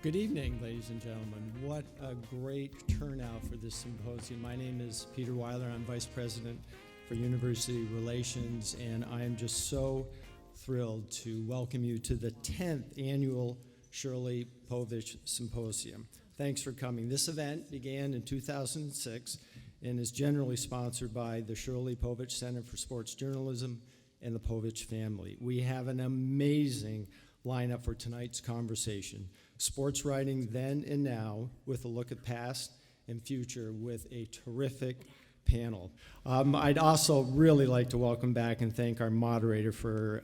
Good evening, ladies and gentlemen. What a great turnout for this symposium. My name is Peter Weiler. I'm Vice President for University Relations, and I am just so thrilled to welcome you to the 10th Annual Shirley Povich Symposium. Thanks for coming. This event began in 2006 and is generally sponsored by the Shirley Povich Center for Sports Journalism and the Povich family. We have an amazing lineup for tonight's conversation. Sports writing then and now, with a look at past and future, with a terrific panel. I'd also really like to welcome back and thank our moderator for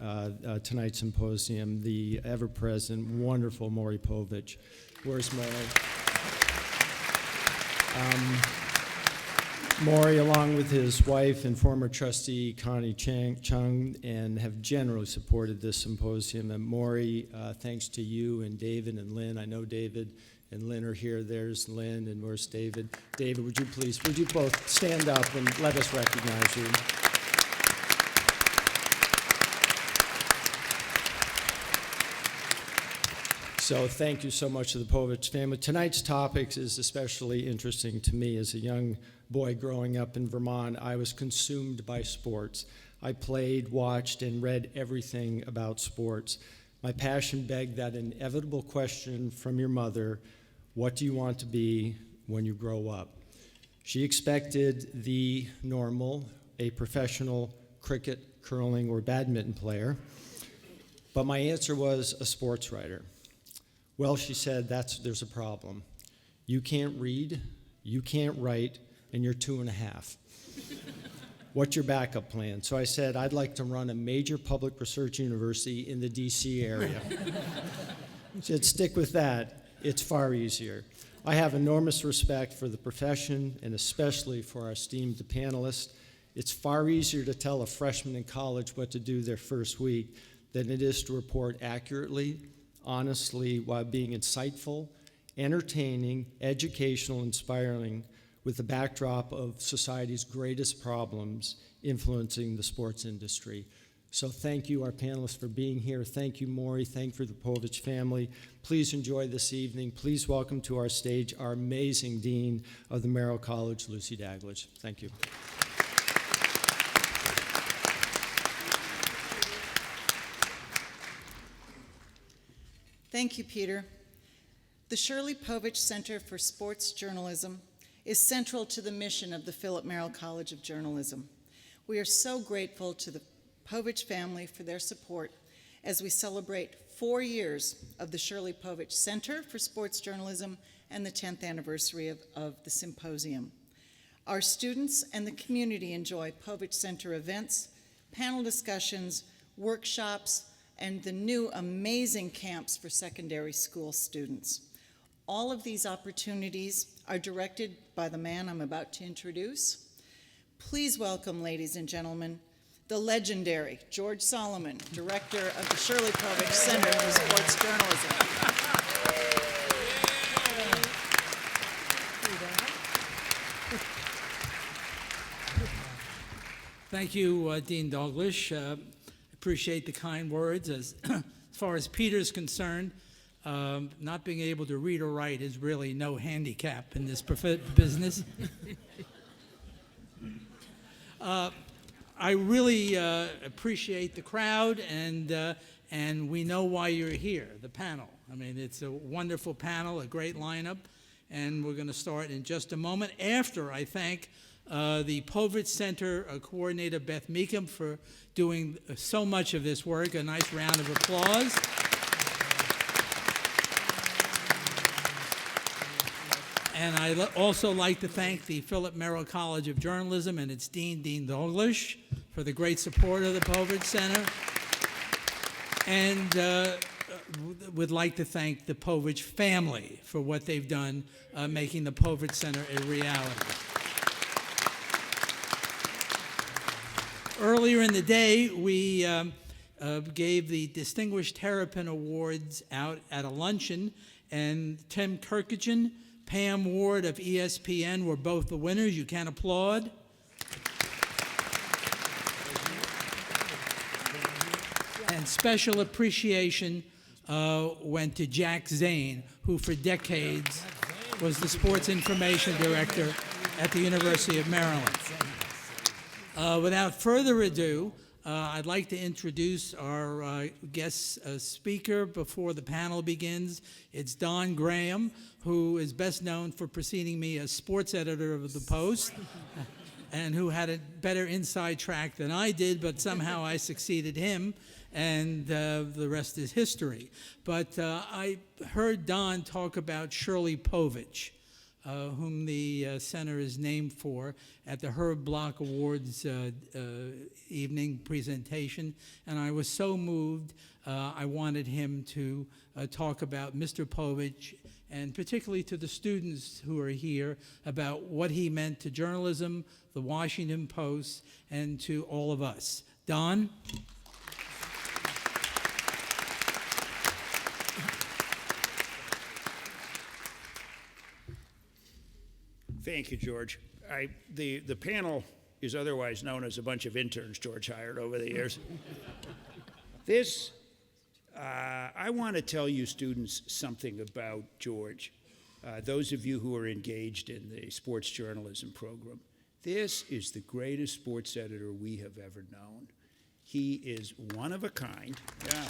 tonight's symposium, the ever-present, wonderfung Maury Povich. Where's Maury? Maury, along with his wife and former trustee Connie Chung, and have generally supported this symposium. And Maury, thanks to you and David and Lynn. I know David and Lynn are here. There's Lynn, and where's David? David, would you both stand up and let us recognize you? So thank you so much to the Povich family. Tonight's topic is especially interesting to me. As a young boy growing up in Vermont, I was consumed by sports. I played, watched, and read everything about sports. My passion begged that inevitable question from your mother: what do you want to be when you grow up? She expected the normal, a professional cricket, curling, or badminton player, but my answer was a sports writer. Well, she said, there's a problem. You can't read, you can't write, and you're 2.5. What's your backup plan? So I said, I'd like to run a major public research university in the DC area. She said, stick with that. It's far easier. I have enormous respect for the profession and especially for our esteemed panelists. It's far easier to tell a freshman in college what to do their first week than it is to report accurately, honestly, while being insightful, entertaining, educational, inspiring, with the backdrop of society's greatest problems influencing the sports industry. So thank you, our panelists, for being here. Thank you, Maury. Thank you for the Povich family. Please enjoy this evening. Please welcome to our stage our amazing Dean of the Merrill College, Lucy Daglage. Thank you. Thank you, Peter. The Shirley Povich Center for Sports Journalism is central to the mission of the Philip Merrill College of Journalism. We are so grateful to the Povich family for their support as we celebrate 4 years of the Shirley Povich Center for Sports Journalism and the 10th anniversary of the symposium. Our students and the community enjoy Povich Center events, panel discussions, workshops, and the new amazing camps for secondary school students. All of these opportunities are directed by the man I'm about to introduce. Please welcome, ladies and gentlemen, the legendary George Solomon, director of the Shirley Povich Center for Sports Journalism. Thank you, Dean Douglas. Appreciate the kind words. As far as Peter's concerned, not being able to read or write is really no handicap in this business. I really appreciate the crowd, and we know why you're here, the panel. I mean, it's a wonderful panel, a great lineup, and we're going to start in just a moment after I thank the Povich Center coordinator, Beth Meekum, for doing so much of this work. A nice round of applause. And I'd also like to thank the Philip Merrill College of Journalism and its dean, Dean Douglas, for the great support of the Povich Center. And would like to thank the Povich family for what they've done making the Povich Center a reality. Earlier in the day, we gave the Distinguished Terrapin Awards out at a luncheon, and Tim Kirkagen, Pam Ward of ESPN were both the winners. You can applaud. And special appreciation went to Jack Zane, who for decades was the sports information director at the University of Maryland. Without further ado, I'd like to introduce our guest speaker before the panel begins. It's Don Graham, who is best known for preceding me as sports editor of the Post, and who had a better inside track than I did, but somehow I succeeded him, and the rest is history. But I heard Don talk about Shirley Povich, whom the center is named for, at the Herb Block Awards evening presentation, and I was so moved I wanted him to talk about Mr. Povich, and particularly to the students who are here, about what he meant to journalism, the Washington Post, and to all of us. Don? Thank you, George. The panel is otherwise known as a bunch of interns George hired over the years. I want to tell you students something about George, those of you who are engaged in the sports journalism program. This is the greatest sports editor we have ever known. He is one of a kind. Yeah.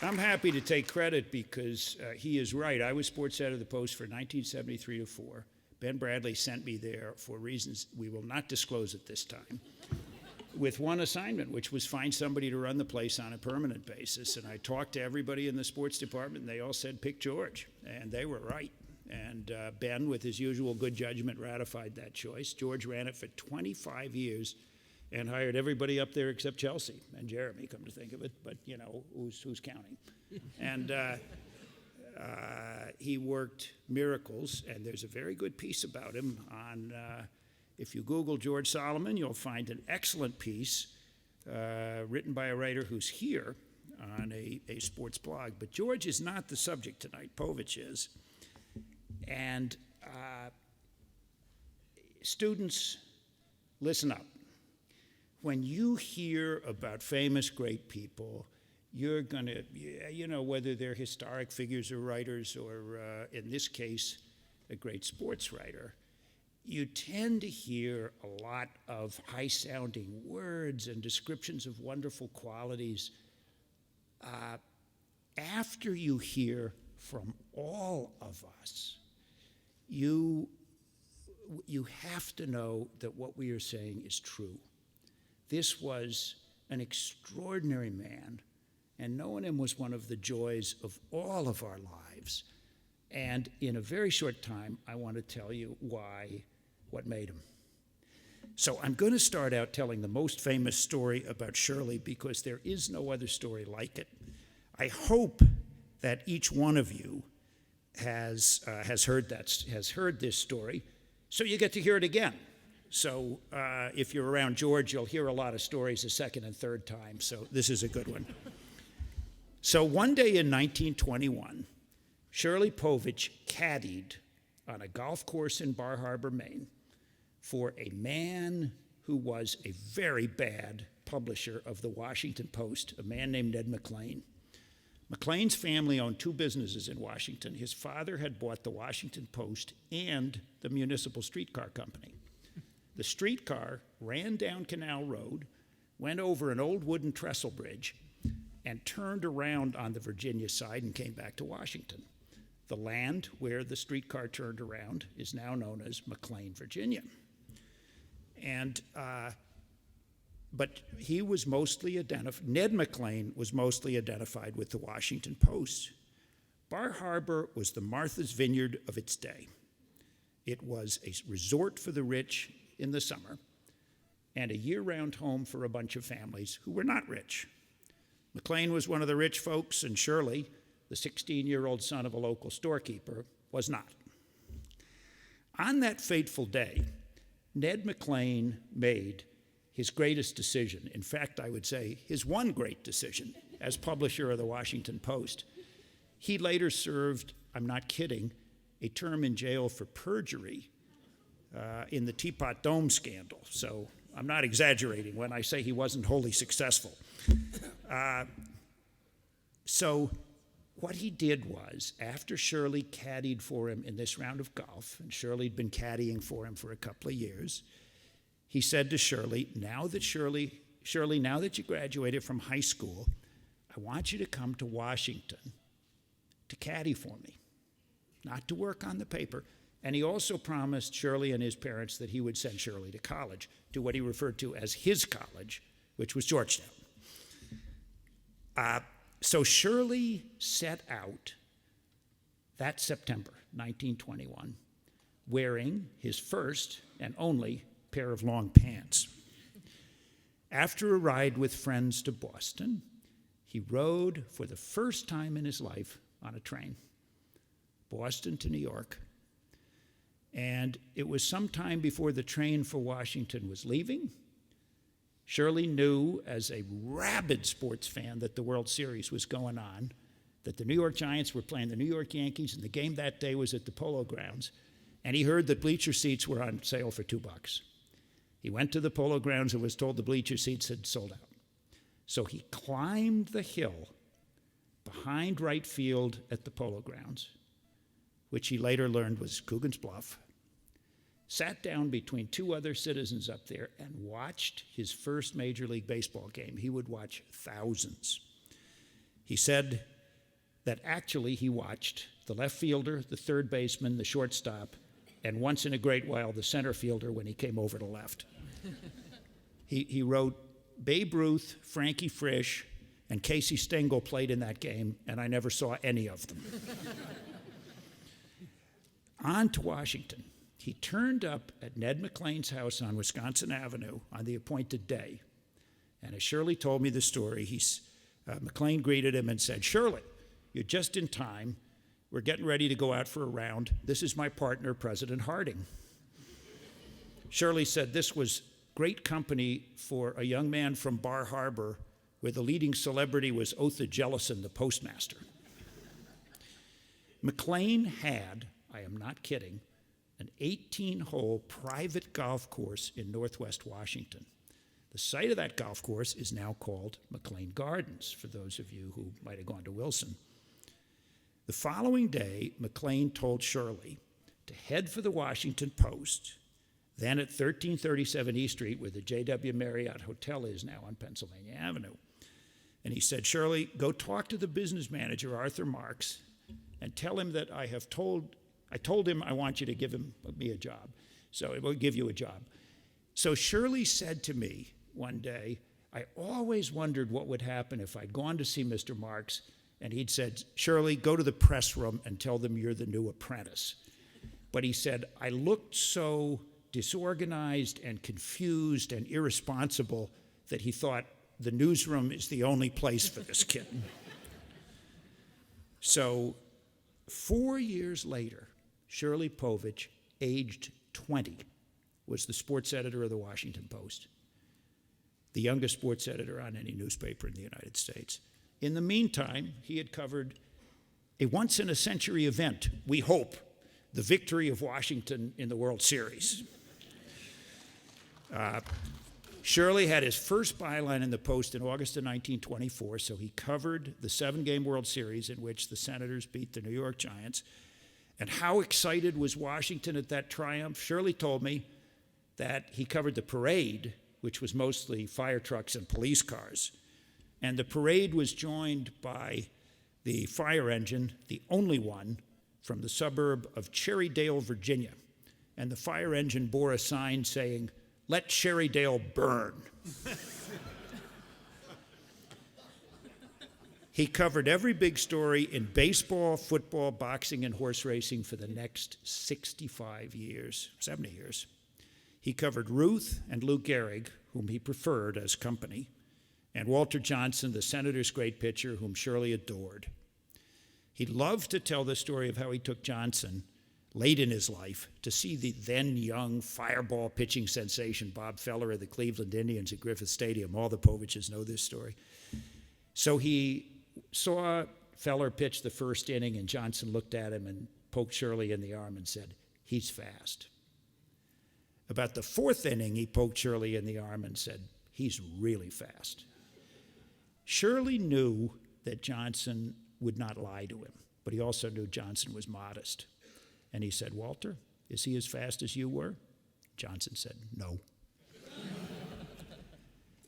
I'm happy to take credit because he is right. I was sports editor of the Post for 1973 to 4. Ben Bradley sent me there for reasons we will not disclose at this time, with one assignment, which was find somebody to run the place on a permanent basis. And I talked to everybody in the sports department, and they all said, pick George. And they were right. And Ben, with his usual good judgment, ratified that choice. George ran it for 25 years. And hired everybody up there except Chelsea and Jeremy, come to think of it, but you know, who's counting? And he worked miracles, and there's a very good piece about him on, if you Google George Solomon, you'll find an excellent piece written by a writer who's here on a sports blog. But George is not the subject tonight, Povich is. And students, listen up. When you hear about famous, great people, you're going to, you know, whether they're historic figures or writers or, in this case, a great sports writer, you tend to hear a lot of high-sounding words and descriptions of wonderful qualities. After you hear from all of us, you have to know that what we are saying is true. This was an extraordinary man, and knowing him was one of the joys of all of our lives. And in a very short time, I want to tell you what made him. So I'm going to start out telling the most famous story about Shirley because there is no other story like it. I hope that each one of you has heard this story, so you get to hear it again. So if you're around George, you'll hear a lot of stories a second and third time, so this is a good one. So one day in 1921, Shirley Povich caddied on a golf course in Bar Harbor, Maine, for a man who was a very bad publisher of the Washington Post, a man named Ned McLean. McLean's family owned two businesses in Washington. His father had bought the Washington Post and the Municipal Streetcar Company. The streetcar ran down Canal Road, went over an old wooden trestle bridge, and turned around on the Virginia side and came back to Washington. The land where the streetcar turned around is now known as McLean, Virginia. And, but he was mostly Ned McLean was mostly identified with the Washington Post. Bar Harbor was the Martha's Vineyard of its day. It was a resort for the rich in the summer, and a year-round home for a bunch of families who were not rich. McLean was one of the rich folks, and Shirley, the 16-year-old son of a local storekeeper, was not. On that fateful day, Ned McLean made his greatest decision. In fact, I would say his one great decision as publisher of the Washington Post. He later served, I'm not kidding, a term in jail for perjury in the Teapot Dome scandal. So I'm not exaggerating when I say he wasn't wholly successful. So what he did was, after Shirley caddied for him in this round of golf, and Shirley'd been caddying for him for a couple of years, he said to Shirley, now that you graduated from high school, I want you to come to Washington to caddy for me, not to work on the paper. And he also promised Shirley and his parents that he would send Shirley to college, to what he referred to as his college, which was Georgetown. So Shirley set out that September, 1921, wearing his first and only pair of long pants. After a ride with friends to Boston, he rode for the first time in his life on a train, Boston to New York. And it was sometime before the train for Washington was leaving. Shirley knew, as a rabid sports fan, that the World Series was going on, that the New York Giants were playing the New York Yankees, and the game that day was at the Polo Grounds. And he heard that bleacher seats were on sale for $2. He went to the Polo Grounds and was told the bleacher seats had sold out. So he climbed the hill behind right field at the Polo Grounds, which he later learned was Coogan's Bluff, sat down between two other citizens up there and watched his first Major League Baseball game. He would watch thousands. He said that actually he watched the left fielder, the third baseman, the shortstop, and once in a great while the center fielder when he came over to left. He wrote, Babe Ruth, Frankie Frisch, and Casey Stengel played in that game, and I never saw any of them. On to Washington. He turned up at Ned McLean's house on Wisconsin Avenue on the appointed day. And as Shirley told me the story, McLean greeted him and said, Shirley, you're just in time. We're getting ready to go out for a round. This is my partner, President Harding. Shirley said this was great company for a young man from Bar Harbor, where the leading celebrity was Otha Jellison, the postmaster. McLean had, I am not kidding, an 18-hole private golf course in Northwest Washington. The site of that golf course is now called McLean Gardens, for those of you who might have gone to Wilson. The following day, McLean told Shirley to head for the Washington Post, then at 1337 East Street, where the J.W. Marriott Hotel is now on Pennsylvania Avenue. And he said, Shirley, go talk to the business manager, Arthur Marks, and tell him that I told him I want you to give me a job. So it will give you a job. So Shirley said to me one day, I always wondered what would happen if I'd gone to see Mr. Marks and he'd said, Shirley, go to the press room and tell them you're the new apprentice. But he said, I looked so disorganized and confused and irresponsible that he thought the newsroom is the only place for this kid. So 4 years later, Shirley Povich, aged 20, was the sports editor of the Washington Post, the youngest sports editor on any newspaper in the United States. In the meantime, he had covered a once-in-a-century event, we hope, the victory of Washington in the World Series. Shirley had his first byline in the Post in August of 1924, so he covered the 7-game World Series in which the Senators beat the New York Giants. And how excited was Washington at that triumph? Shirley told me that he covered the parade, which was mostly fire trucks and police cars. And the parade was joined by the fire engine, the only one, from the suburb of Cherrydale, Virginia. And the fire engine bore a sign saying, "Let Cherrydale burn." He covered every big story in baseball, football, boxing, and horse racing for the next 65 years, 70 years. He covered Ruth and Lou Gehrig, whom he preferred as company, and Walter Johnson, the Senators' great pitcher, whom Shirley adored. He loved to tell the story of how he took Johnson late in his life to see the then young fireball pitching sensation Bob Feller of the Cleveland Indians at Griffith Stadium. All the Poviches know this story. So he saw Feller pitch the first inning, and Johnson looked at him and poked Shirley in the arm and said, "He's fast." About the fourth inning, he poked Shirley in the arm and said, "He's really fast." Shirley knew that Johnson would not lie to him, but he also knew Johnson was modest. And he said, "Walter, is he as fast as you were?" Johnson said, "No."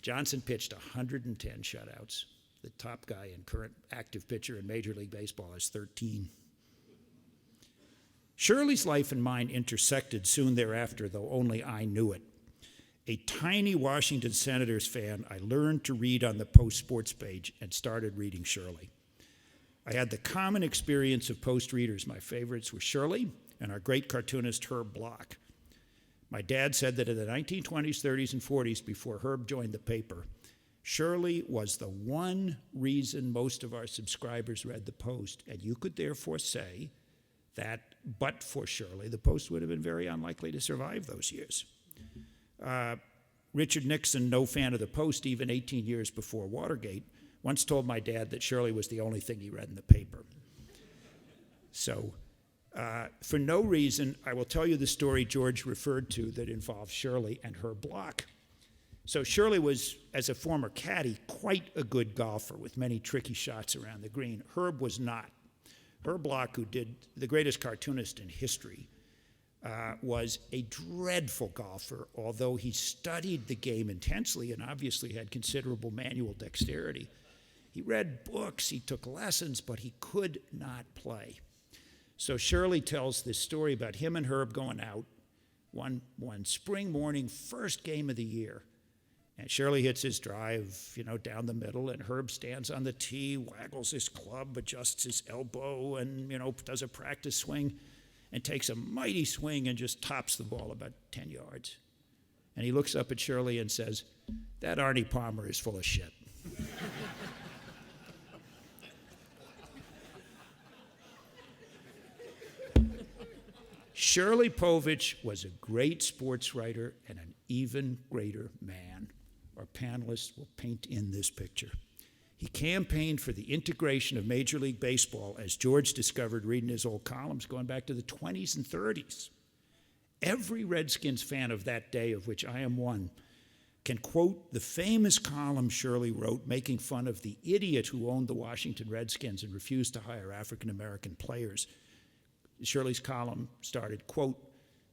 Johnson pitched 110 shutouts. The top guy and current active pitcher in Major League Baseball has 13. Shirley's life and mine intersected soon thereafter, though only I knew it. A tiny Washington Senators fan, I learned to read on the Post sports page and started reading Shirley. I had the common experience of Post readers. My favorites were Shirley and our great cartoonist Herb Bloch. My dad said that in the 1920s, 30s, and 40s, before Herb joined the paper, Shirley was the one reason most of our subscribers read the Post, and you could therefore say that, but for Shirley, the Post would have been very unlikely to survive those years. Richard Nixon, no fan of the Post even 18 years before Watergate, once told my dad that Shirley was the only thing he read in the paper. So, for no reason, I will tell you the story George referred to that involved Shirley and Herb Bloch. So Shirley was, as a former caddy, quite a good golfer with many tricky shots around the green. Herb was not. Herb Bloch, who did the greatest cartoonist in history, was a dreadful golfer, although he studied the game intensely and obviously had considerable manual dexterity. He read books, he took lessons, but he could not play. So Shirley tells this story about him and Herb going out one spring morning, first game of the year. And Shirley hits his drive, down the middle, and Herb stands on the tee, waggles his club, adjusts his elbow, and, does a practice swing, and takes a mighty swing and just tops the ball about 10 yards. And he looks up at Shirley and says, "That Arnie Palmer is full of shit." Shirley Povich was a great sports writer and an even greater man. Our panelists will paint in this picture. He campaigned for the integration of Major League Baseball, as George discovered reading his old columns going back to the 20s and 30s. Every Redskins fan of that day, of which I am one, can quote the famous column Shirley wrote making fun of the idiot who owned the Washington Redskins and refused to hire African-American players. Shirley's column started, quote,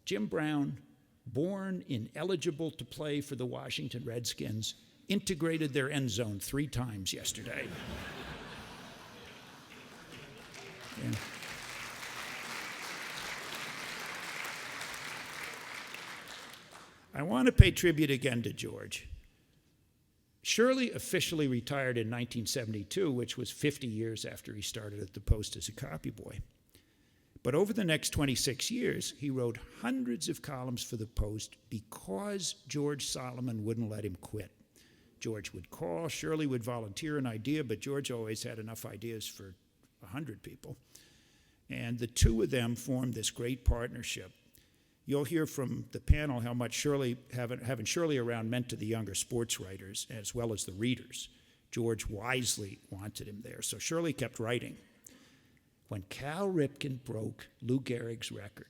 "Jim Brown, born ineligible to play for the Washington Redskins, integrated their end zone 3 times yesterday." Yeah. I want to pay tribute again to George. Shirley officially retired in 1972, which was 50 years after he started at the Post as a copy boy. But over the next 26 years, he wrote hundreds of columns for the Post because George Solomon wouldn't let him quit. George would call, Shirley would volunteer an idea, but George always had enough ideas for 100 people. And the two of them formed this great partnership. You'll hear from the panel how much having Shirley around meant to the younger sports writers as well as the readers. George wisely wanted him there, so Shirley kept writing. When Cal Ripken broke Lou Gehrig's record,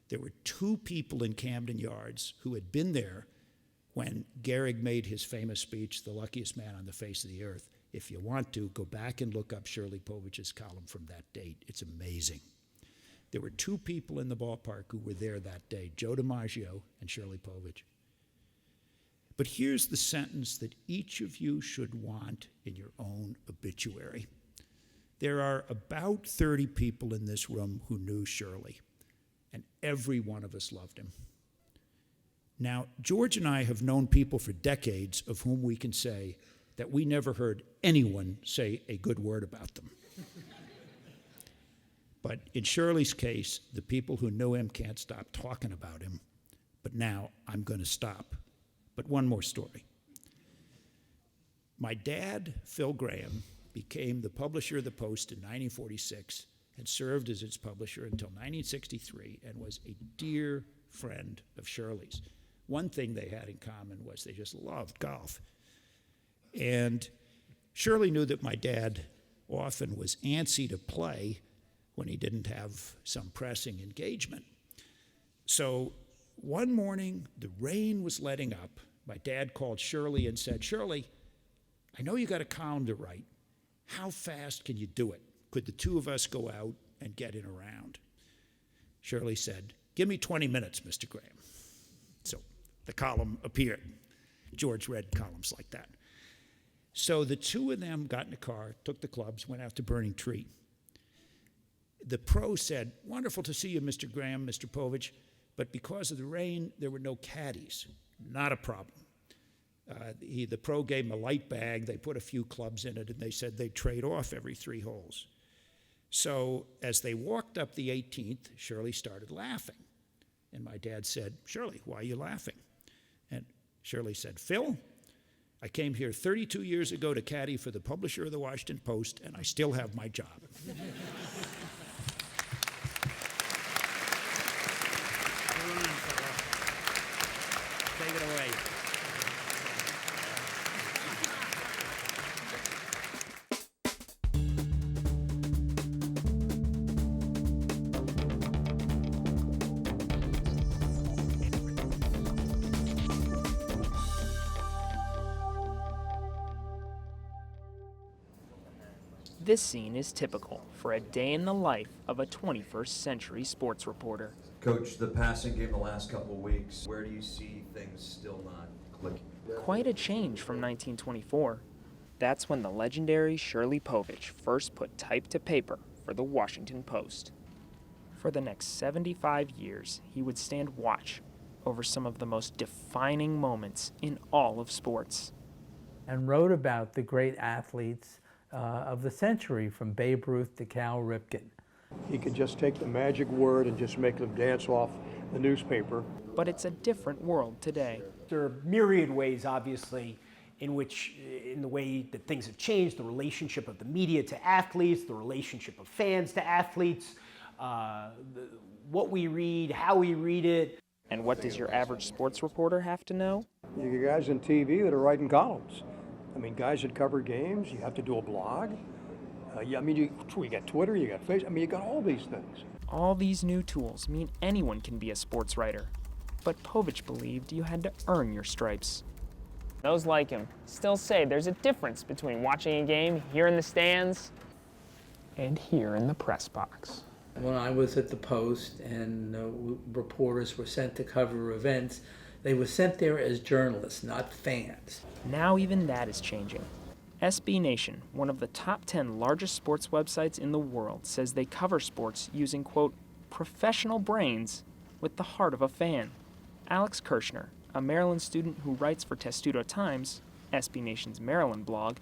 there were 2 people in Camden Yards who had been there when Gehrig made his famous speech, "The Luckiest Man on the Face of the Earth." If you want to, go back and look up Shirley Povich's column from that date. It's amazing. There were 2 people in the ballpark who were there that day, Joe DiMaggio and Shirley Povich. But here's the sentence that each of you should want in your own obituary. There are about 30 people in this room who knew Shirley, and every one of us loved him. Now, George and I have known people for decades of whom we can say that we never heard anyone say a good word about them. But in Shirley's case, the people who knew him can't stop talking about him. But now I'm going to stop. But one more story. My dad, Phil Graham, became the publisher of the Post in 1946 and served as its publisher until 1963 and was a dear friend of Shirley's. One thing they had in common was they just loved golf. And Shirley knew that my dad often was antsy to play when he didn't have some pressing engagement. So one morning, the rain was letting up. My dad called Shirley and said, "Shirley, I know you got a column to write. How fast can you do it? Could the two of us go out and get in a round?" Shirley said, "Give me 20 minutes, Mr. Graham." So the column appeared. George read columns like that. So the two of them got in the car, took the clubs, went out to Burning Tree. The pro said, "Wonderful to see you, Mr. Graham, Mr. Povich, but because of the rain, there were no caddies." Not a problem. The pro gave him a light bag, they put a few clubs in it, and they said they'd trade off every 3 holes. So as they walked up the 18th, Shirley started laughing. And my dad said, "Shirley, why are you laughing?" And Shirley said, "Phil, I came here 32 years ago to caddy for the publisher of the Washington Post, and I still have my job." Take it away. This scene is typical for a day in the life of a 21st century sports reporter. Coach, the passing game the last couple of weeks, where do you see things still not clicking? Quite a change from 1924. That's when the legendary Shirley Povich first put type to paper for the Washington Post. For the next 75 years, he would stand watch over some of the most defining moments in all of sports. And wrote about the great athletes of the century, from Babe Ruth to Cal Ripken. He could just take the magic word and just make them dance off the newspaper. But it's a different world today. There are myriad ways, obviously, in the way that things have changed, the relationship of the media to athletes, the relationship of fans to athletes, what we read, how we read it. And what does your average sports reporter have to know? You got guys on TV that are writing columns. I mean, guys that cover games, you have to do a blog. You got Twitter, you got Facebook, you got all these things. All these new tools mean anyone can be a sports writer. But Povich believed you had to earn your stripes. Those like him still say there's a difference between watching a game here in the stands and here in the press box. When I was at the Post and reporters were sent to cover events, they were sent there as journalists, not fans. Now even that is changing. SB Nation, one of the top 10 largest sports websites in the world, says they cover sports using, quote, professional brains with the heart of a fan. Alex Kirshner, a Maryland student who writes for Testudo Times, SB Nation's Maryland blog,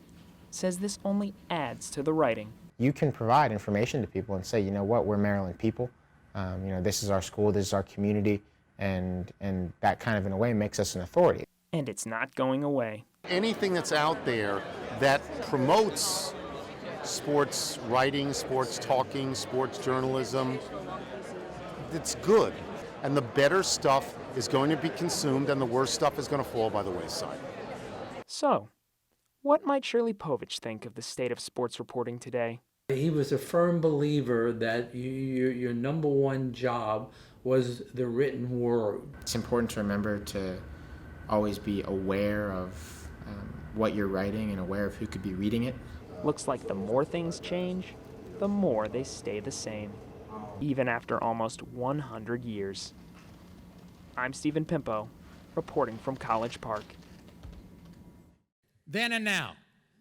says this only adds to the writing. You can provide information to people and say, you know what, we're Maryland people. This is our school, this is our community, and that kind of, in a way, makes us an authority. And it's not going away. Anything that's out there that promotes sports writing, sports talking, sports journalism, it's good. And the better stuff is going to be consumed and the worst stuff is going to fall by the wayside. So, what might Shirley Povich think of the state of sports reporting today? He was a firm believer that your number one job was the written word. It's important to remember to always be aware of what you're writing and aware of who could be reading it. Looks like the more things change, the more they stay the same, even after almost 100 years. I'm Stephen Pimpo, reporting from College Park. Then and now.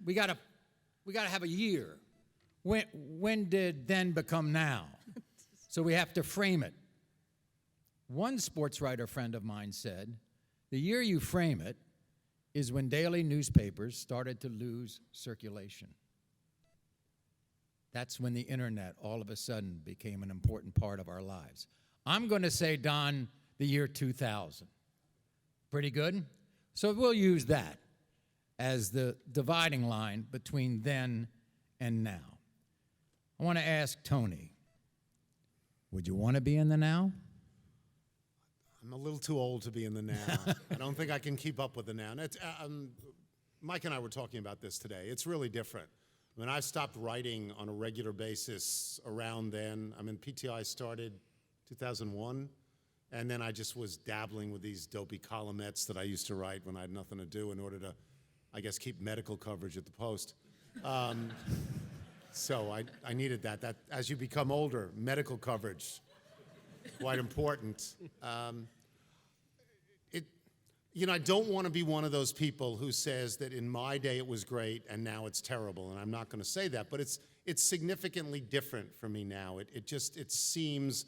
We gotta have a year. When did then become now? So we have to frame it. One sports writer friend of mine said, the year you frame it is when daily newspapers started to lose circulation. That's when the internet all of a sudden became an important part of our lives. I'm going to say, Don, the year 2000. Pretty good? So we'll use that as the dividing line between then and now. I want to ask Tony, would you want to be in the now? I'm a little too old to be in the now. I don't think I can keep up with the now. Mike and I were talking about this today. It's really different. I mean, I stopped writing on a regular basis around then. I mean, PTI started 2001, And then I just was dabbling with these dopey columnettes that I used to write when I had nothing to do in order to, I guess, keep medical coverage at the Post. So I needed that. That as you become older, medical coverage, quite important. I don't want to be one of those people who says that in my day it was great and now it's terrible, and I'm not going to say that, but it's significantly different for me now. It seems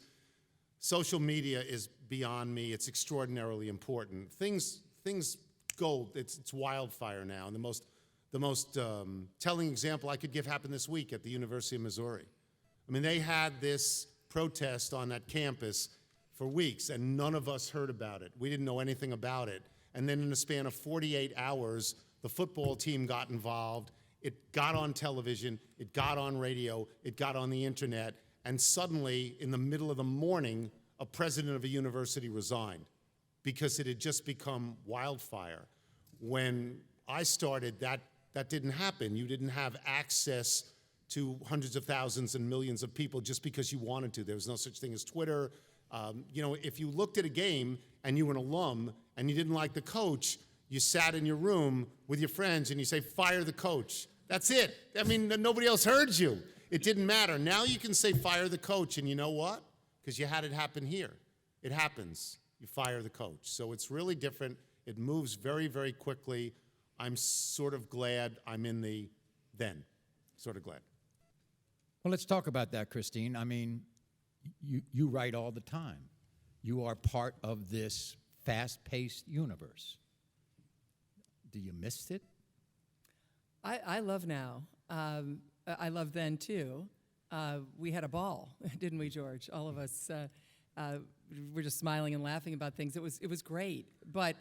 social media is beyond me. It's extraordinarily important. Things go. It's wildfire now. And the most telling example I could give happened this week at the University of Missouri. I mean, they had this protest on that campus for weeks, and none of us heard about it. We didn't know anything about it. And then in a span of 48 hours, the football team got involved. It got on television. It got on radio. It got on the internet. And suddenly, in the middle of the morning, a president of a university resigned because it had just become wildfire. When I started, that didn't happen. You didn't have access to hundreds of thousands and millions of people just because you wanted to. There was no such thing as Twitter. If you looked at a game and you were an alum and you didn't like the coach, you sat in your room with your friends and you say, fire the coach. That's it. I mean, nobody else heard you. It didn't matter. Now you can say fire the coach, and you know what? Because you had it happen here. It happens. You fire the coach. So it's really different. It moves very, very quickly. I'm sort of glad I'm in the then. Sort of glad. Well, let's talk about that, Christine. I mean, you write all the time. You are part of this fast-paced universe. Do you miss it? I love now. I love then, too. We had a ball, didn't we, George? All of us were just smiling and laughing about things. It was great. But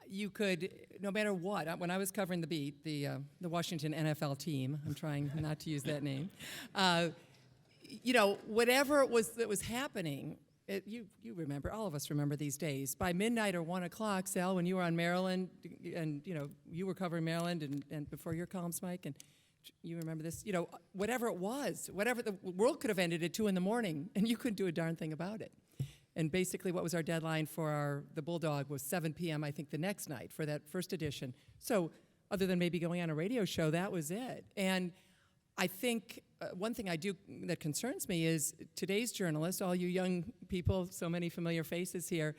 you could, no matter what, when I was covering the beat, the Washington NFL team, I'm trying not to use that name, whatever it was that was happening, you remember, all of us remember these days. By midnight or 1 o'clock, Sal, when you were on Maryland, and you were covering Maryland, and before your columns, Mike, and you remember this, whatever it was, whatever, the world could have ended at 2 in the morning, and you couldn't do a darn thing about it. And basically what was our deadline for the Bulldog was 7 p.m., I think, the next night for that first edition. So other than maybe going on a radio show, that was it. And I think one thing that concerns me is today's journalists, all you young people, so many familiar faces here,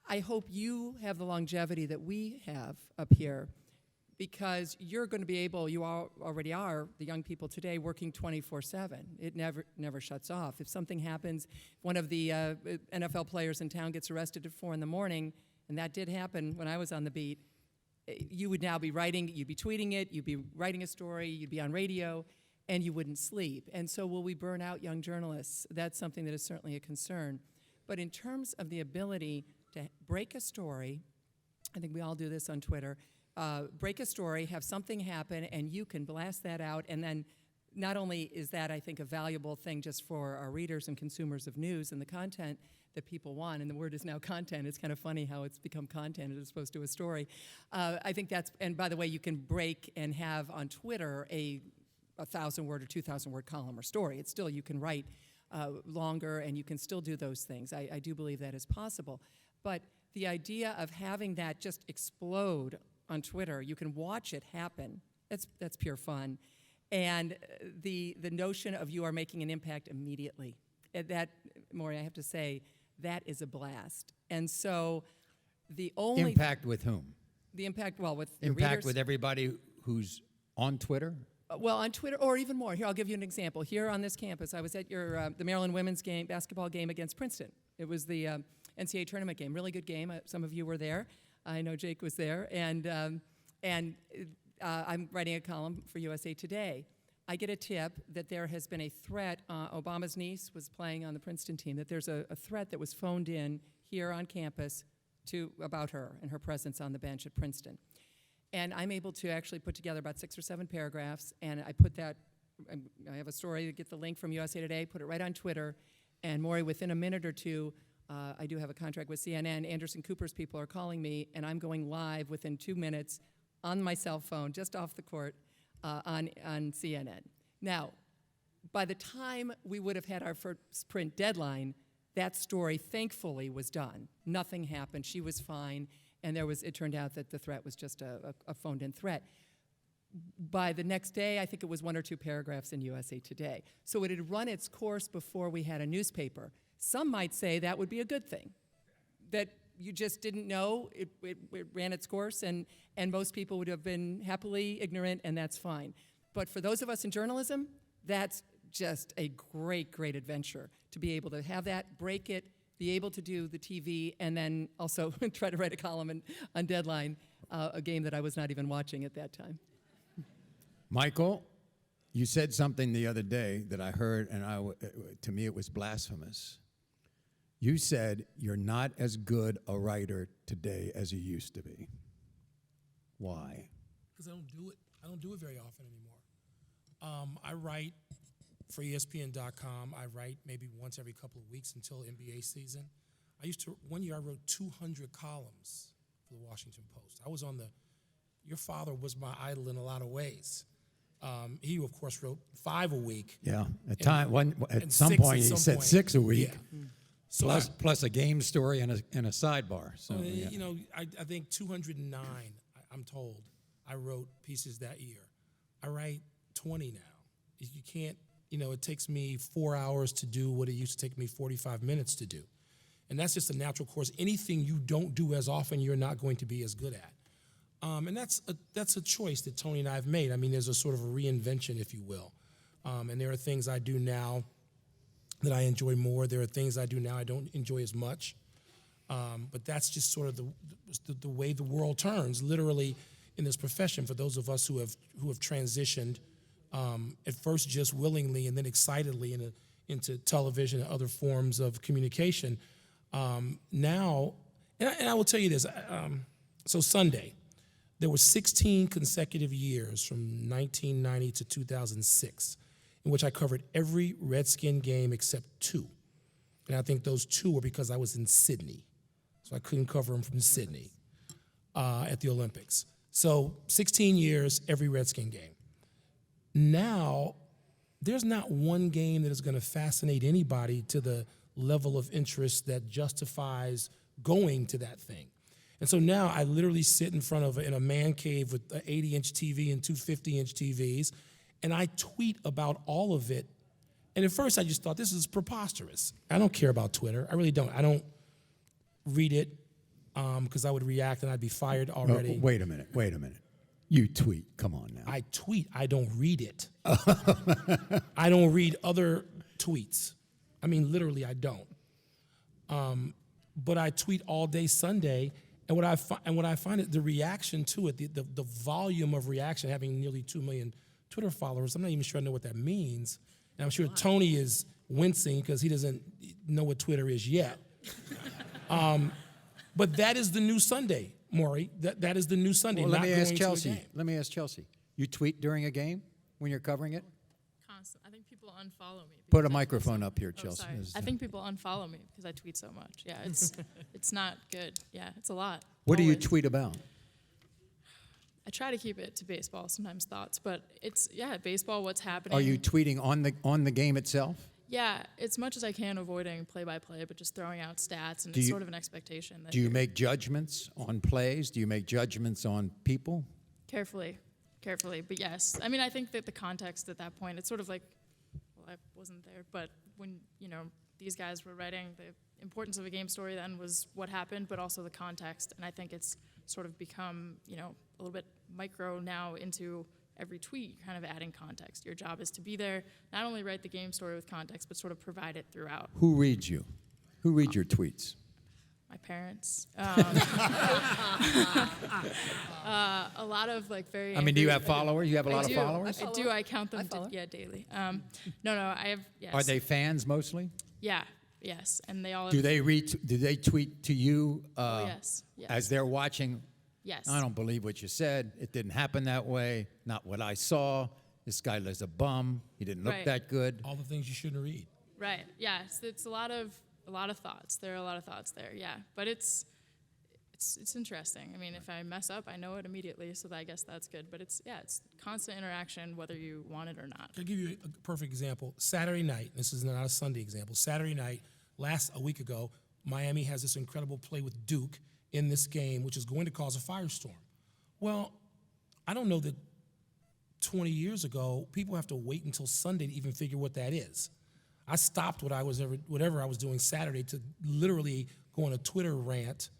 I hope you have the longevity that we have up here, because you're going to be able, you already are, the young people today, working 24/7. It never shuts off. If something happens, if one of the NFL players in town gets arrested at 4 in the morning, and that did happen when I was on the beat, you would now be writing, you'd be tweeting it, you'd be writing a story, you'd be on radio, and you wouldn't sleep. And so will we burn out young journalists? That's something that is certainly a concern. But in terms of the ability to break a story, I think we all do this on Twitter, break a story, have something happen, and you can blast that out. And then not only is that, I think, a valuable thing just for our readers and consumers of news and the content that people want, and the word is now content. It's kind of funny how it's become content as opposed to a story. I think that's, and by the way, you can break and have on Twitter a 1,000-word or 2,000-word column or story. It's still, you can write longer, and you can still do those things. I do believe that is possible. But the idea of having that just explode on Twitter, you can watch it happen. That's pure fun. And the notion of you are making an impact immediately. That, Maury, I have to say, that is a blast. And so the only... Impact with whom? The impact, well, with your Impact readers. with everybody who's on Twitter? Well, on Twitter, or even more. Here, I'll give you an example. Here on this campus, I was at the Maryland women's basketball game against Princeton. It was the NCAA tournament game, really good game. Some of you were there. I know Jake was there, and I'm writing a column for USA Today. I get a tip that there has been a threat. Obama's niece was playing on the Princeton team. That there's a threat that was phoned in here on campus about her and her presence on the bench at Princeton. And I'm able to actually put together about 6 or 7 paragraphs, and I put that. I have a story to get the link from USA Today, put it right on Twitter, and Maury, within a minute or two. I do have a contract with CNN. Anderson Cooper's people are calling me, and I'm going live within 2 minutes on my cell phone, just off the court, on CNN. Now, by the time we would have had our first print deadline, that story, thankfully, was done. Nothing happened. She was fine, and it turned out that the threat was just a phoned-in threat. By the next day, I think it was 1 or 2 paragraphs in USA Today. So it had run its course before we had a newspaper. Some might say that would be a good thing, that you just didn't know, it ran its course, and most people would have been happily ignorant, and that's fine. But for those of us in journalism, that's just a great, great adventure to be able to have that, break it, be able to do the TV, and then also try to write a column on Deadline, a game that I was not even watching at that time. Michael, you said something the other day that I heard, and to me it was blasphemous. You said you're not as good a writer today as you used to be. Why? Because I don't do it. I don't do it very often anymore. I write for ESPN.com. I write maybe once every couple of weeks until NBA season. One year I wrote 200 columns for the Washington Post. I was your father was my idol in a lot of ways. He, of course, wrote 5 a week. Yeah, at some point he said 6 a week. Yeah. So plus a game story and a sidebar. So, yeah. You know, I think 209, I'm told, I wrote pieces that year. I write 20 now. You can't, it takes me 4 hours to do what it used to take me 45 minutes to do. And that's just a natural course. Anything you don't do as often, you're not going to be as good at. And that's a choice that Tony and I have made. I mean, there's a sort of a reinvention, if you will. And there are things I do now that I enjoy more. There are things I do now I don't enjoy as much. But that's just sort of the way the world turns, literally, in this profession. For those of us who have transitioned, at first just willingly and then excitedly into television and other forms of communication, now, and I will tell you this. So Sunday, there were 16 consecutive years from 1990 to 2006 in which I covered every Redskin game except 2. And I think those 2 were because I was in Sydney. So I couldn't cover them from Sydney at the Olympics. So 16 years, every Redskin game. Now, there's not one game that is going to fascinate anybody to the level of interest that justifies going to that thing. And so now I literally sit in a man cave with an 80-inch TV and 2 50-inch TVs, and I tweet about all of it. And at first I just thought, this is preposterous. I don't care about Twitter. I really don't. I don't read it because I would react and I'd be fired already. Wait a minute. You tweet. Come on now. I tweet. I don't read it. I don't read other tweets. I mean, literally, I don't. But I tweet all day Sunday. And what I find is the reaction to it, the volume of reaction, having nearly 2 million Twitter followers, I'm not even sure I know what that means. And I'm sure Tony is wincing because he doesn't know what Twitter is yet. But that is the new Sunday, Maury. That is the new Sunday. Well, let me ask Chelsea. You tweet during a game when you're covering it? Constant. I think people unfollow me. Put a microphone up here, Chelsea. Sorry. I think people unfollow me because I tweet so much. Yeah, it's not good. Yeah, it's a lot. What do you tweet about? I try to keep it to baseball, sometimes thoughts, but it's baseball. What's happening? Are you tweeting on the game itself? Yeah, as much as I can, avoiding play-by-play, but just throwing out stats, and it's sort of an expectation. Do you make judgments on plays? Do you make judgments on people? Carefully, but yes. I mean, I think that the context at that point, it's sort of like, well, I wasn't there, but when, these guys were writing, the importance of a game story then was what happened, but also the context, and I think it's sort of become, a little bit micro now into every tweet. You're kind of adding context. Your job is to be there, not only write the game story with context, but sort of provide it throughout. Who reads you? Who reads your tweets? My parents. A lot of very. I mean, do you have followers? You have a lot of followers? I do. I count them. Daily. No. I have. Yes. Are they fans mostly? Yeah. Yes. And they all. Do they tweet to you? Yes. As they're watching. Yes. I don't believe what you said. It didn't happen that way. Not what I saw. This guy was a bum. He didn't look that good. All the things you shouldn't read. Right. Yes. It's a lot of thoughts. There are a lot of thoughts there. Yeah. But it's interesting. I mean, if I mess up, I know it immediately, so I guess that's good. But it's constant interaction, whether you want it or not. I'll give you a perfect example. Saturday night. This is not a Sunday example. Saturday night, a week ago, Miami has this incredible play with Duke in this game, which is going to cause a firestorm. Well, I don't know that 20 years ago, people have to wait until Sunday to even figure what that is. I stopped whatever I was doing Saturday to literally go on a Twitter rant,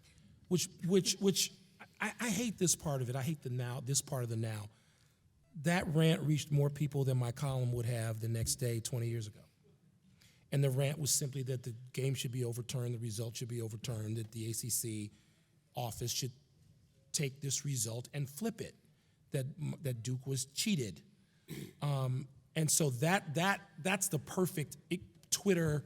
which I hate this part of it. I hate this part of the now. That rant reached more people than my column would have the next day 20 years ago. And the rant was simply that the game should be overturned, the result should be overturned, that the ACC office should take this result and flip it, that Duke was cheated. And so that's the perfect Twitter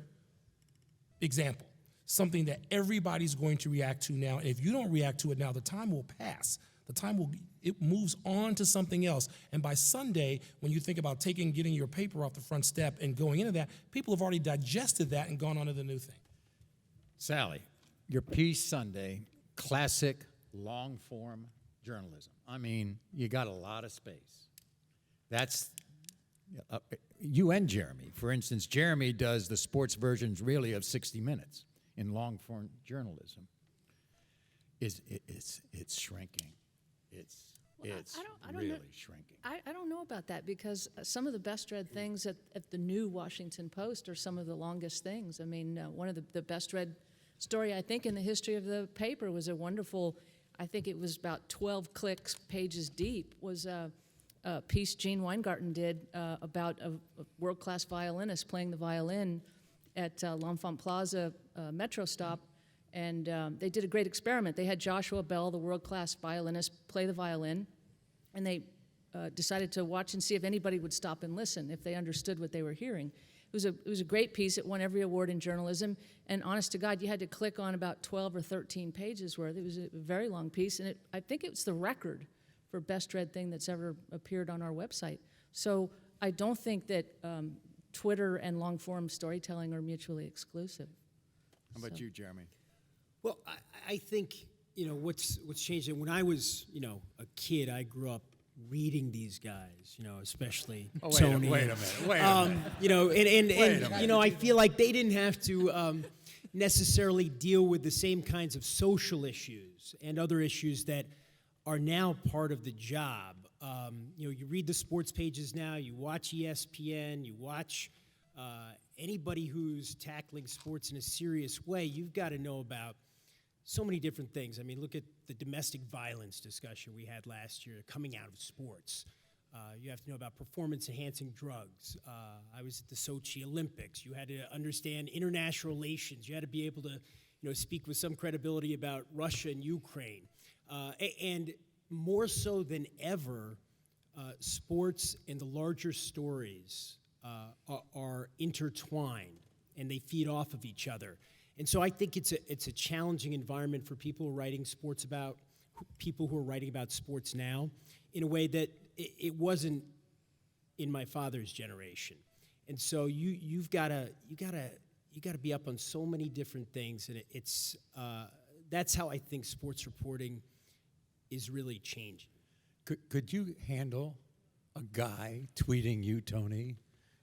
example, something that everybody's going to react to now. And if you don't react to it now, the time will pass. It moves on to something else. And by Sunday, when you think about getting your paper off the front step and going into that, people have already digested that and gone on to the new thing. Sally, your piece Sunday, classic long-form journalism. I mean, you got a lot of space. That's you and Jeremy. For instance, Jeremy does the sports versions really of 60 Minutes in long-form journalism. It's shrinking. It's really shrinking. I don't know about that, because some of the best read things at the new Washington Post are some of the longest things. I mean, one of the best read story, I think, in the history of the paper was a wonderful, I think it was about 12 pages deep, was a piece Gene Weingarten did about a world-class violinist playing the violin at L'Enfant Plaza metro stop. And they did a great experiment. They had Joshua Bell, the world-class violinist, play the violin, and they decided to watch and see if anybody would stop and listen, if they understood what they were hearing. It was a great piece. It won every award in journalism. And honest to God, you had to click on about 12 or 13 pages worth. It was a very long piece, and I think it's the record for best read thing that's ever appeared on our website. So I don't think that Twitter and long-form storytelling are mutually exclusive. How about you, Jeremy? Well, I think, what's changed. When I was, a kid, I grew up reading these guys, especially Tony. Wait a minute. I feel like they didn't have to necessarily deal with the same kinds of social issues and other issues that are now part of the job. You read the sports pages now, you watch ESPN, you watch anybody who's tackling sports in a serious way. You've got to know about so many different things. I mean, look at the domestic violence discussion we had last year coming out of sports. You have to know about performance-enhancing drugs. I was at the Sochi Olympics. You had to understand international relations. You had to be able to, speak with some credibility about Russia and Ukraine. And more so than ever, sports and the larger stories are intertwined, and they feed off of each other. And so I think it's a challenging environment for people who are writing people who are writing about sports now, in a way that it wasn't in my father's generation. And so you gotta be up on so many different things, and that's how I think sports reporting is really changing. Could you handle a guy tweeting you, Tony,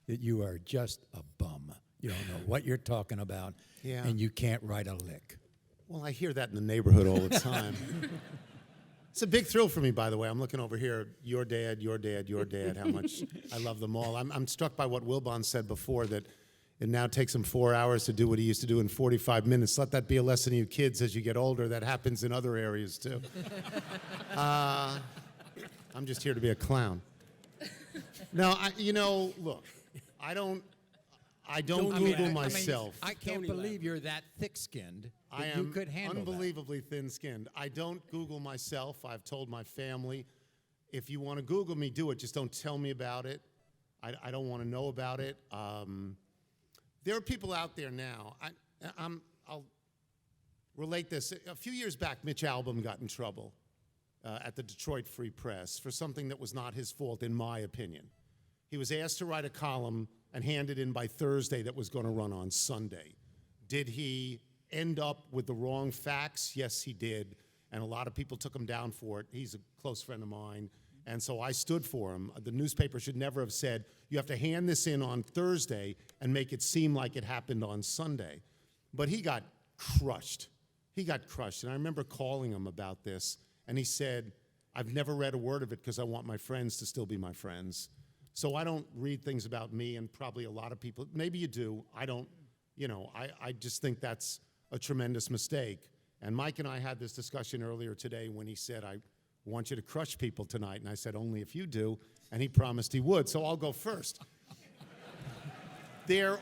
that you are just a bum? You don't know what you're talking about, and you can't write a lick. Well, I hear that in the neighborhood all the time. It's a big thrill for me, by the way. I'm looking over here, your dad, how much I love them all. I'm struck by what Wilbon said before, that it now takes him 4 hours to do what he used to do in 45 minutes. Let that be a lesson to you kids as you get older. That happens in other areas, too. I'm just here to be a clown. No, look, I don't Google myself. I can't believe you're that thick-skinned. I You am could handle unbelievably thin-skinned. I don't Google myself. I've told my family, if you want to Google me, do it. Just don't tell me about it. I don't want to know about it. There are people out there now. I'll relate this. A few years back, Mitch Albom got in trouble at the Detroit Free Press for something that was not his fault, in my opinion. He was asked to write a column and hand it in by Thursday that was going to run on Sunday. Did he end up with the wrong facts? Yes, he did. And a lot of people took him down for it. He's a close friend of mine. And so I stood for him. The newspaper should never have said, you have to hand this in on Thursday and make it seem like it happened on Sunday. But he got crushed. He got crushed. And I remember calling him about this, and he said, I've never read a word of it because I want my friends to still be my friends. So I don't read things about me, and probably a lot of people, maybe you do. I don't, I just think that's a tremendous mistake. And Mike and I had this discussion earlier today when he said, I want you to crush people tonight. And I said, only if you do. And he promised he would, so I'll go first. There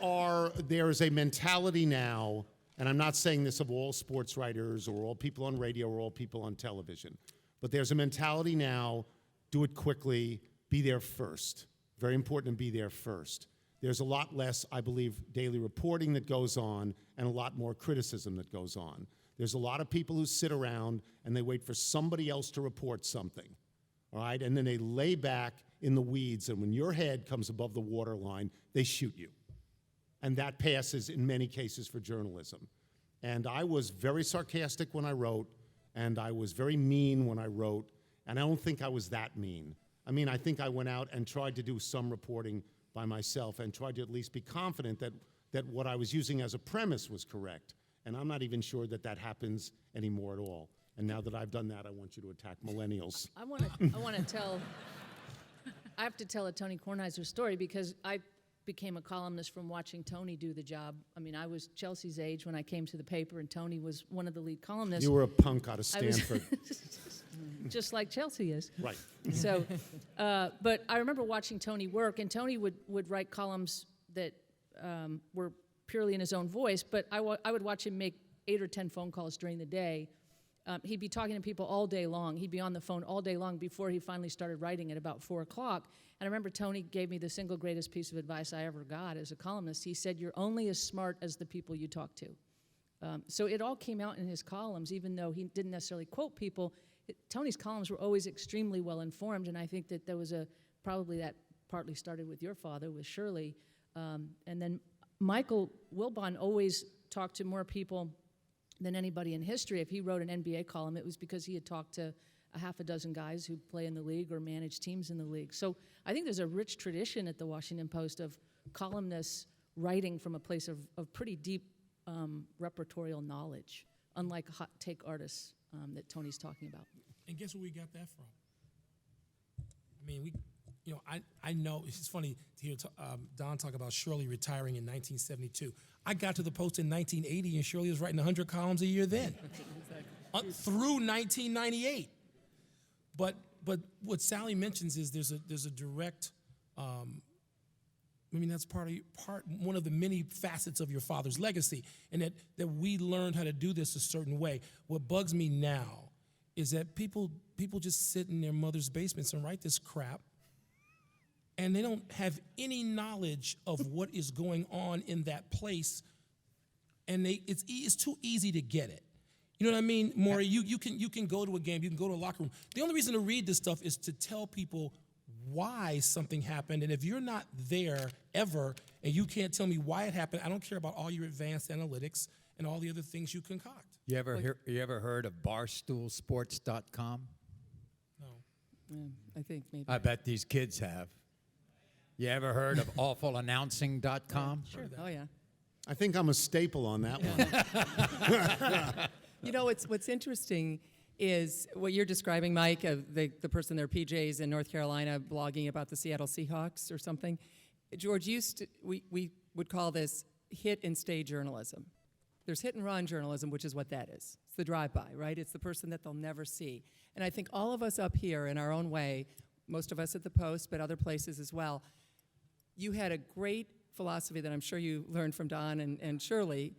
is a mentality now, and I'm not saying this of all sports writers or all people on radio or all people on television, but there's a mentality now, do it quickly, be there first. Very important to be there first. There's a lot less, I believe, daily reporting that goes on and a lot more criticism that goes on. There's a lot of people who sit around and they wait for somebody else to report something, all right? And then they lay back in the weeds, and when your head comes above the waterline, they shoot you. And that passes in many cases for journalism. And I was very sarcastic when I wrote, and I was very mean when I wrote, and I don't think I was that mean. I mean, I think I went out and tried to do some reporting by myself and tried to at least be confident that what I was using as a premise was correct. And I'm not even sure that that happens anymore at all. And now that I've done that, I want you to attack millennials. I want to tell, I have to tell a Tony Kornheiser story because I became a columnist from watching Tony do the job. I mean, I was Chelsea's age when I came to the paper, and Tony was one of the lead columnists. You were a punk out of Stanford. Just like Chelsea is. Right. So, but I remember watching Tony work, and Tony would write columns that were purely in his own voice, but I would watch him make 8 or 10 phone calls during the day. He'd be talking to people all day long. He'd be on the phone all day long before he finally started writing at about 4 o'clock. And I remember Tony gave me the single greatest piece of advice I ever got as a columnist. He said, you're only as smart as the people you talk to. So it all came out in his columns, even though he didn't necessarily quote people. Tony's columns were always extremely well informed, and I think that there was probably that partly started with your father, with Shirley. And then Michael Wilbon always talked to more people than anybody in history. If he wrote an NBA column, it was because he had talked to a half a dozen guys who play in the league or manage teams in the league. So I think there's a rich tradition at the Washington Post of columnists writing from a place of pretty deep repertorial knowledge, unlike hot take artists that Tony's talking about. And guess where we got that from? I mean, I know, it's funny to hear Don talk about Shirley retiring in 1972. I got to the Post in 1980, and Shirley was writing 100 columns a year then, through 1998. But what Sally mentions is there's a direct, that's one of the many facets of your father's legacy, and that we learned how to do this a certain way. What bugs me now is that people just sit in their mother's basements and write this crap, and they don't have any knowledge of what is going on in that place, and it's too easy to get it. You know what I mean, Maury? You can go to a game, you can go to a locker room. The only reason to read this stuff is to tell people why something happened, and if you're not there ever and you can't tell me why it happened, I don't care about all your advanced analytics and all the other things you concoct. You ever heard of barstoolsports.com? No. I think maybe. I bet these kids have. You ever heard of awfulannouncing.com? Sure. Oh, yeah. I think I'm a staple on that one. You know, what's interesting is what you're describing, Mike, the person in their PJs in North Carolina blogging about the Seattle Seahawks or something. George, we would call this hit and stay journalism. There's hit and run journalism, which is what that is. It's the drive-by, right? It's the person that they'll never see. And I think all of us up here in our own way, most of us at the Post, but other places as well, you had a great philosophy that I'm sure you learned from Don and Shirley,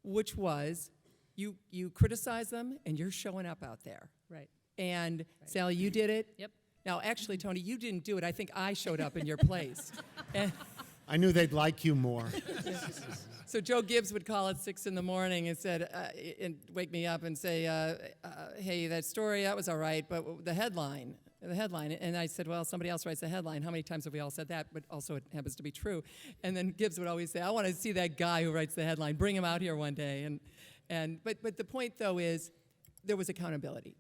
which was you criticize them and you're showing up out there. Right. And Sally, you did it. Yep. Now, actually, Tony, you didn't do it. I think I showed up in your place. And I knew they'd like you more. so Joe Gibbs would call at 6 in the morning and said, and wake me up and say, hey, that story, that was all right, but the headline. And I said, well, somebody else writes the headline. How many times have we all said that? But also it happens to be true. And then Gibbs would always say, I want to see that guy who writes the headline. Bring him out here one day. But the point, though, is there was accountability.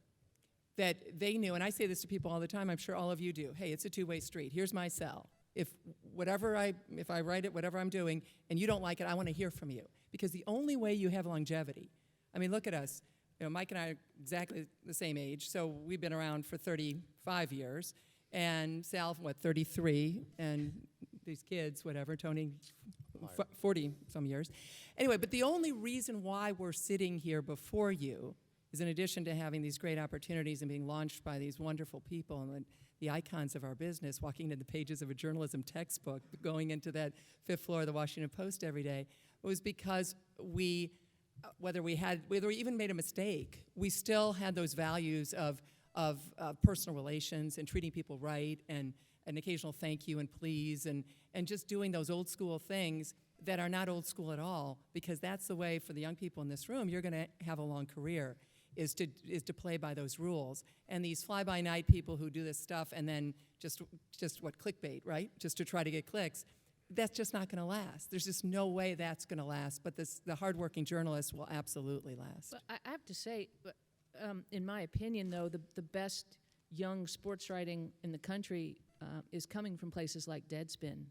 That they knew, and I say this to people all the time, I'm sure all of you do, hey, it's a two-way street. Here's my cell. If I write it, whatever I'm doing, and you don't like it, I want to hear from you. because the only way you have longevity, I mean, look at us. You know, Mike and I are exactly the same age, so we've been around for 35 years, and Sal, 33, and these kids, whatever, Tony, 40-some years. Anyway, but the only reason why we're sitting here before you is, in addition to having these great opportunities and being launched by these wonderful people and the icons of our business, walking into the pages of a journalism textbook, going into that 5th floor of the Washington Post every day, was because we, whether we even made a mistake, we still had those values of personal relations and treating people right, and an occasional thank you and please, and just doing those old school things that are not old school at all, because that's the way for the young people in this room, you're gonna have a long career, is to play by those rules. And these fly-by-night people who do this stuff and then just what, clickbait, right? Just to try to get clicks, that's just not gonna last. There's just no way that's gonna last, but the hardworking journalists will absolutely last. But I have to say, in my opinion, though, the best young sports writing in the country is coming from places like Deadspin.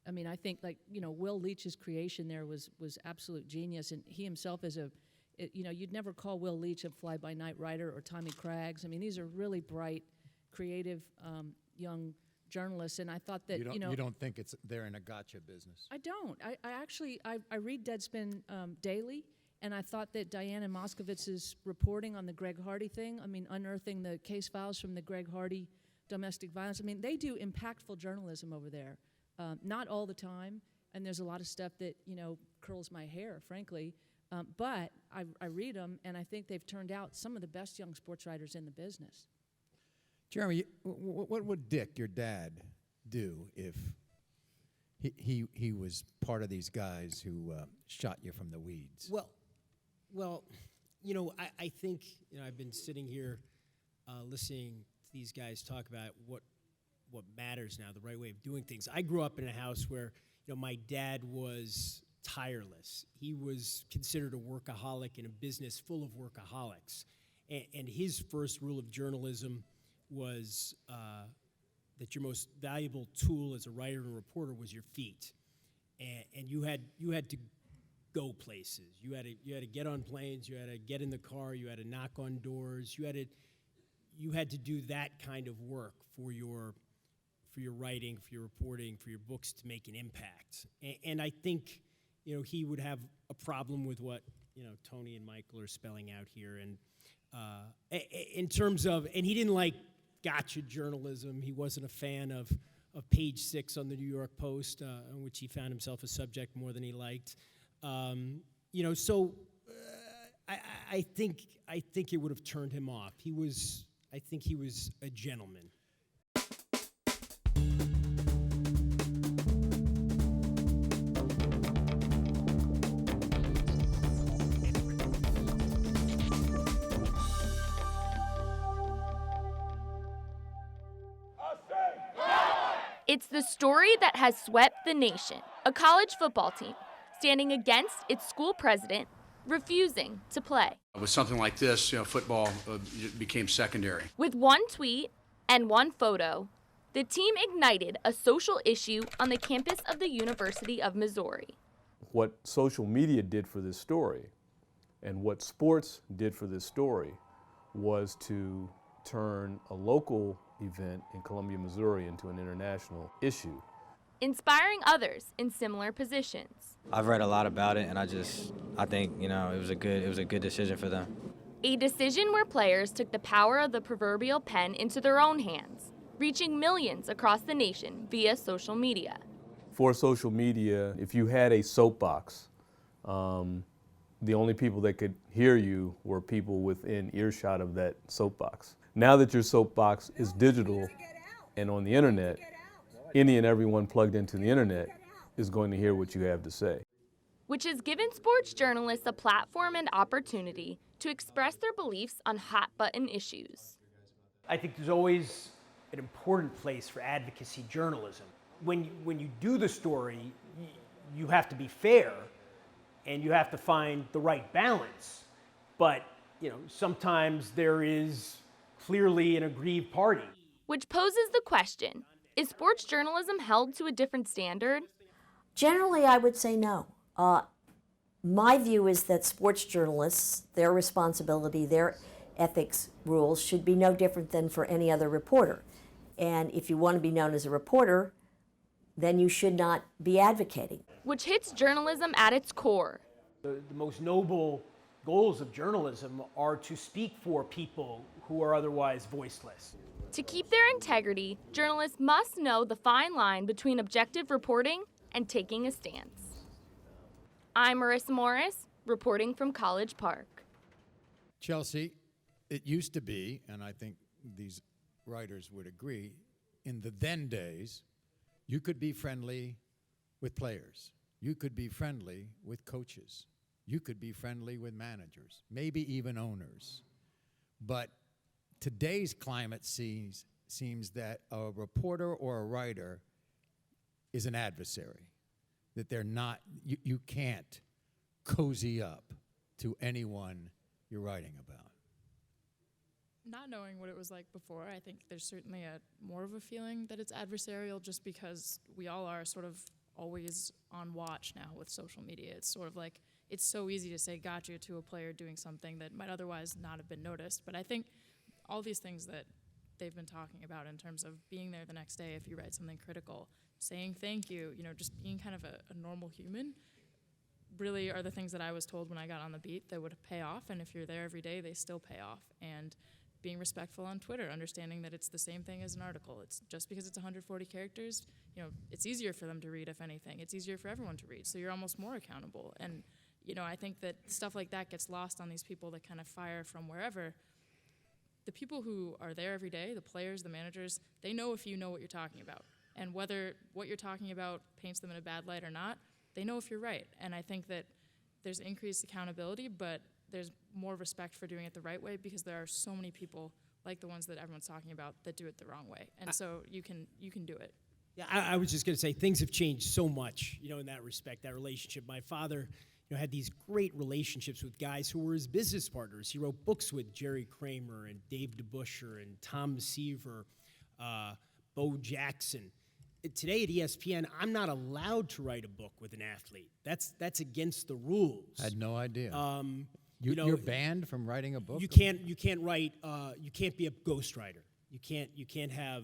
I mean, I think, like, you know, Will Leach's creation there was absolute genius, and he himself is you'd never call Will Leach a fly-by-night writer, or Tommy Craggs. I mean, these are really bright, creative, young journalists, and I thought that, you don't think they're in a gotcha business? I don't. I actually read Deadspin daily, and I thought that Diana Moskowitz's reporting on the Greg Hardy thing, I mean, unearthing the case files from the Greg Hardy domestic violence, I mean, they do impactful journalism over there. Not all the time, and there's a lot of stuff that, curls my hair, frankly, but I read them, and I think they've turned out some of the best young sports writers in the business. Jeremy, what would Dick, your dad, do if he was part of these guys who shot you from the weeds? Well, I think, I've been sitting here listening to these guys talk about what matters now, the right way of doing things. I grew up in a house where, my dad was tireless. He was considered a workaholic in a business full of workaholics. And his first rule of journalism was that your most valuable tool as a writer and a reporter was your feet. And you had to go places. You had to get on planes, you had to get in the car, you had to knock on doors, you had to do that kind of work for your writing, for your reporting, for your books to make an impact. And I think, he would have a problem with what, Tony and Michael are spelling out here. And in terms of, and he didn't like gotcha journalism. He wasn't a fan of Page 6 on the New York Post, in which he found himself a subject more than he liked. I think it would have turned him off. I think he was a gentleman. It's the story that has swept the nation. A college football team standing against its school president, refusing to play. With something like this, football became secondary. With one tweet and one photo, the team ignited a social issue on the campus of the University of Missouri. What social media did for this story and what sports did for this story was to turn a local event in Columbia, Missouri into an international issue. Inspiring others in similar positions. I've read a lot about it, and I think, it was a good decision for them. A decision where players took the power of the proverbial pen into their own hands, reaching millions across the nation via social media. For social media, if you had a soapbox, the only people that could hear you were people within earshot of that soapbox. Now that your soapbox is digital and on the internet, any and everyone plugged into the internet is going to hear what you have to say. Which has given sports journalists a platform and opportunity to express their beliefs on hot-button issues. I think there's always an important place for advocacy journalism. When you do the story, you have to be fair, and you have to find the right balance. But, sometimes there is clearly an aggrieved party. Which poses the question, is sports journalism held to a different standard? Generally, I would say no. My view is that sports journalists, their responsibility, their ethics rules should be no different than for any other reporter. And if you want to be known as a reporter, then you should not be advocating. Which hits journalism at its core. The most noble goals of journalism are to speak for people who are otherwise voiceless. To keep their integrity, journalists must know the fine line between objective reporting and taking a stance. I'm Marissa Morris, reporting from College Park. Chelsea, it used to be, and I think these writers would agree, in the then days, you could be friendly with players. You could be friendly with coaches. You could be friendly with managers, maybe even owners. But today's climate seems that a reporter or a writer is an adversary, that they're not, you can't cozy up to anyone you're writing about. Not knowing what it was like before, I think there's certainly more of a feeling that it's adversarial just because we all are sort of always on watch now with social media. It's sort of like, it's so easy to say gotcha to a player doing something that might otherwise not have been noticed. But I think all these things that they've been talking about in terms of being there the next day if you write something critical, saying thank you, just being kind of a normal human, really are the things that I was told when I got on the beat that would pay off. And if you're there every day, they still pay off. And being respectful on Twitter, understanding that it's the same thing as an article. It's just because it's 140 characters, it's easier for them to read, if anything. It's easier for everyone to read, so you're almost more accountable. And, I think that stuff like that gets lost on these people that kind of fire from wherever. The people who are there every day, the players, the managers, they know if you know what you're talking about. And whether what you're talking about paints them in a bad light or not, they know if you're right. And I think that there's increased accountability, but there's more respect for doing it the right way because there are so many people like the ones that everyone's talking about that do it the wrong way. And so you can do it. Yeah, I was just going to say things have changed so much, in that respect, that relationship. My father, had these great relationships with guys who were his business partners. He wrote books with Jerry Kramer and Dave DeBuscher and Tom Seaver, Bo Jackson. Today at ESPN, I'm not allowed to write a book with an athlete. That's against the rules. I had no idea. You're banned from writing a book? You can't write. You can't be a ghostwriter. You can't have.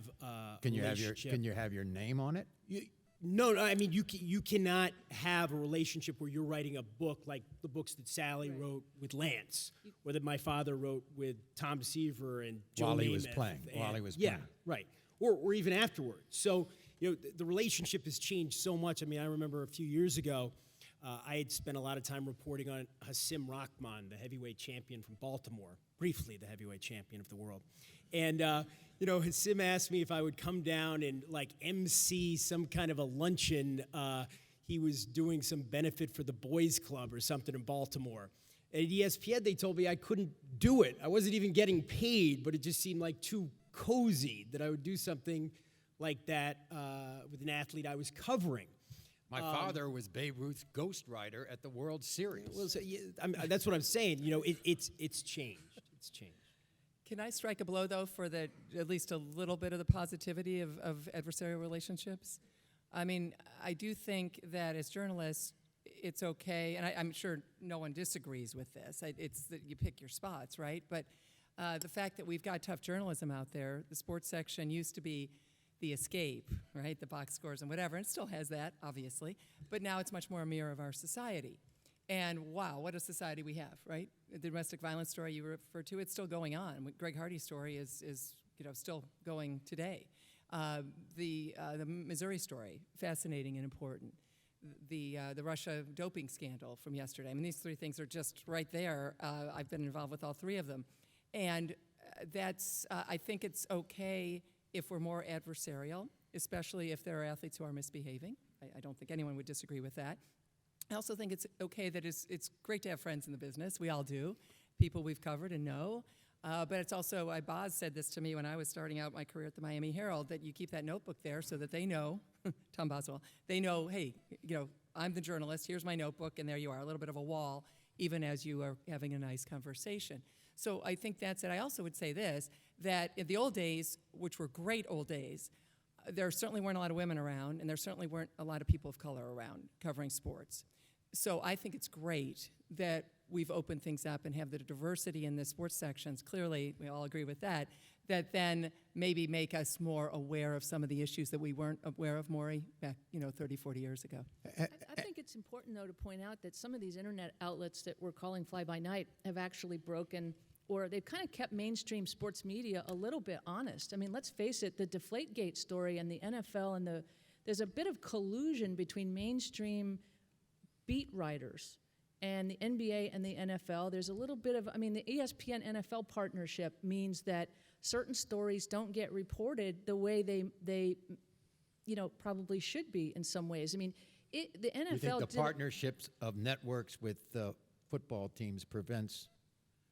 Can you have your name on it? No. I mean, you cannot have a relationship where you're writing a book like the books that Sally wrote with Lance, or that my father wrote with Tom Seaver and Joe While he Namath was playing. Yeah, right. Or even afterwards. So the relationship has changed so much. I mean, I remember a few years ago. I had spent a lot of time reporting on Hasim Rahman, the heavyweight champion from Baltimore, briefly the heavyweight champion of the world. And, Hasim asked me if I would come down and, MC some kind of a luncheon. He was doing some benefit for the Boys Club or something in Baltimore. At ESPN, they told me I couldn't do it. I wasn't even getting paid, but it just seemed like too cozy that I would do something like that with an athlete I was covering. My father was Babe Ruth's ghostwriter at the World Series. Well, so, that's what I'm saying. It's changed. It's changed. Can I strike a blow, though, for at least a little bit of the positivity of adversarial relationships? I mean, I do think that as journalists, it's okay, and I'm sure no one disagrees with this. It's that you pick your spots, right? But the fact that we've got tough journalism out there, the sports section used to be the escape, right? The box scores and whatever, and it still has that, obviously. But now it's much more a mirror of our society. And wow, what a society we have, right? The domestic violence story you referred to, it's still going on. Greg Hardy's story is still going today. The Missouri story, fascinating and important. The Russia doping scandal from yesterday. I mean, these three things are just right there. I've been involved with all three of them. And I think it's okay if we're more adversarial, especially if there are athletes who are misbehaving. I don't think anyone would disagree with that. I also think it's okay that it's great to have friends in the business. We all do, people we've covered and know. But it's also, Boz said this to me when I was starting out my career at the Miami Herald, that you keep that notebook there so that they know, Tom Boswell, they know, hey, I'm the journalist, here's my notebook, and there you are, a little bit of a wall, even as you are having a nice conversation. So I think that's it. I also would say this, that in the old days, which were great old days, there certainly weren't a lot of women around, and there certainly weren't a lot of people of color around covering sports. So I think it's great that we've opened things up and have the diversity in the sports sections. Clearly, we all agree with that. That then maybe make us more aware of some of the issues that we weren't aware of, Maury, back 30, 40 years ago. I think it's important, though, to point out that some of these internet outlets that we're calling fly-by-night have actually broken, or they've kind of kept mainstream sports media a little bit honest. I mean, let's face it, the Deflategate story and the NFL and there's a bit of collusion between mainstream beat writers and the NBA and the NFL. There's a little bit of, the ESPN NFL partnership means that certain stories don't get reported the way they probably should be in some ways. The NFL. You think the partnerships of networks with football teams prevents?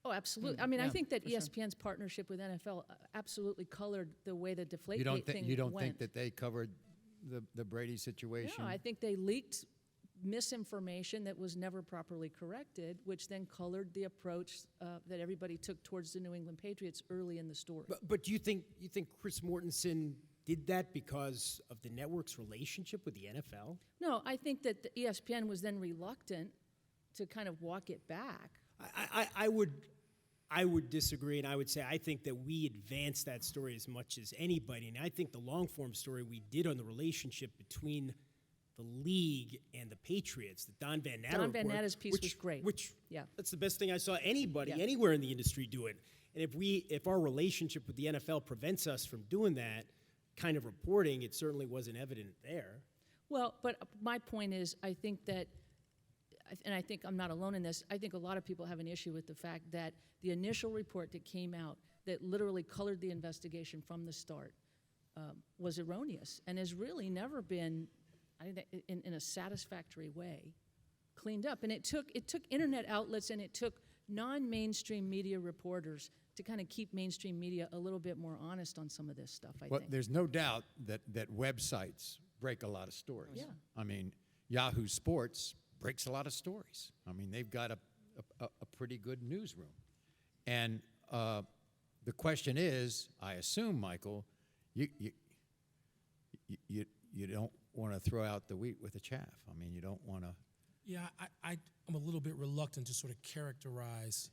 Oh, absolutely. I think that ESPN's partnership with NFL absolutely colored the way the Deflategate thing You don't went. think that they covered the Brady situation? No, I think they leaked misinformation that was never properly corrected, which then colored the approach that everybody took towards the New England Patriots early in the story. But do you think Chris Mortensen did that because of the network's relationship with the NFL? No, I think that the ESPN was then reluctant to kind of walk it back. I would disagree, and I would say I think that we advanced that story as much as anybody, and I think the long-form story we did on the relationship between the league and the Patriots, the Don Van Natter Don Van report, Natter's piece was great. That's the best thing I saw anybody anywhere in the industry do it. And if our relationship with the NFL prevents us from doing that kind of reporting, it certainly wasn't evident there. Well, but my point is, I think that, and I think I'm not alone in this, I think a lot of people have an issue with the fact that the initial report that came out that literally colored the investigation from the start was erroneous and has really never been, I think, in a satisfactory way, cleaned up. And it took internet outlets and it took non-mainstream media reporters to kind of keep mainstream media a little bit more honest on some of this stuff, I think. There's no doubt that websites break a lot of stories. Yeah. Yahoo Sports breaks a lot of stories. They've got a pretty good newsroom. And the question is, I assume, Michael, you don't want to throw out the wheat with the chaff. You don't want to. Yeah, I'm a little bit reluctant to sort of characterize.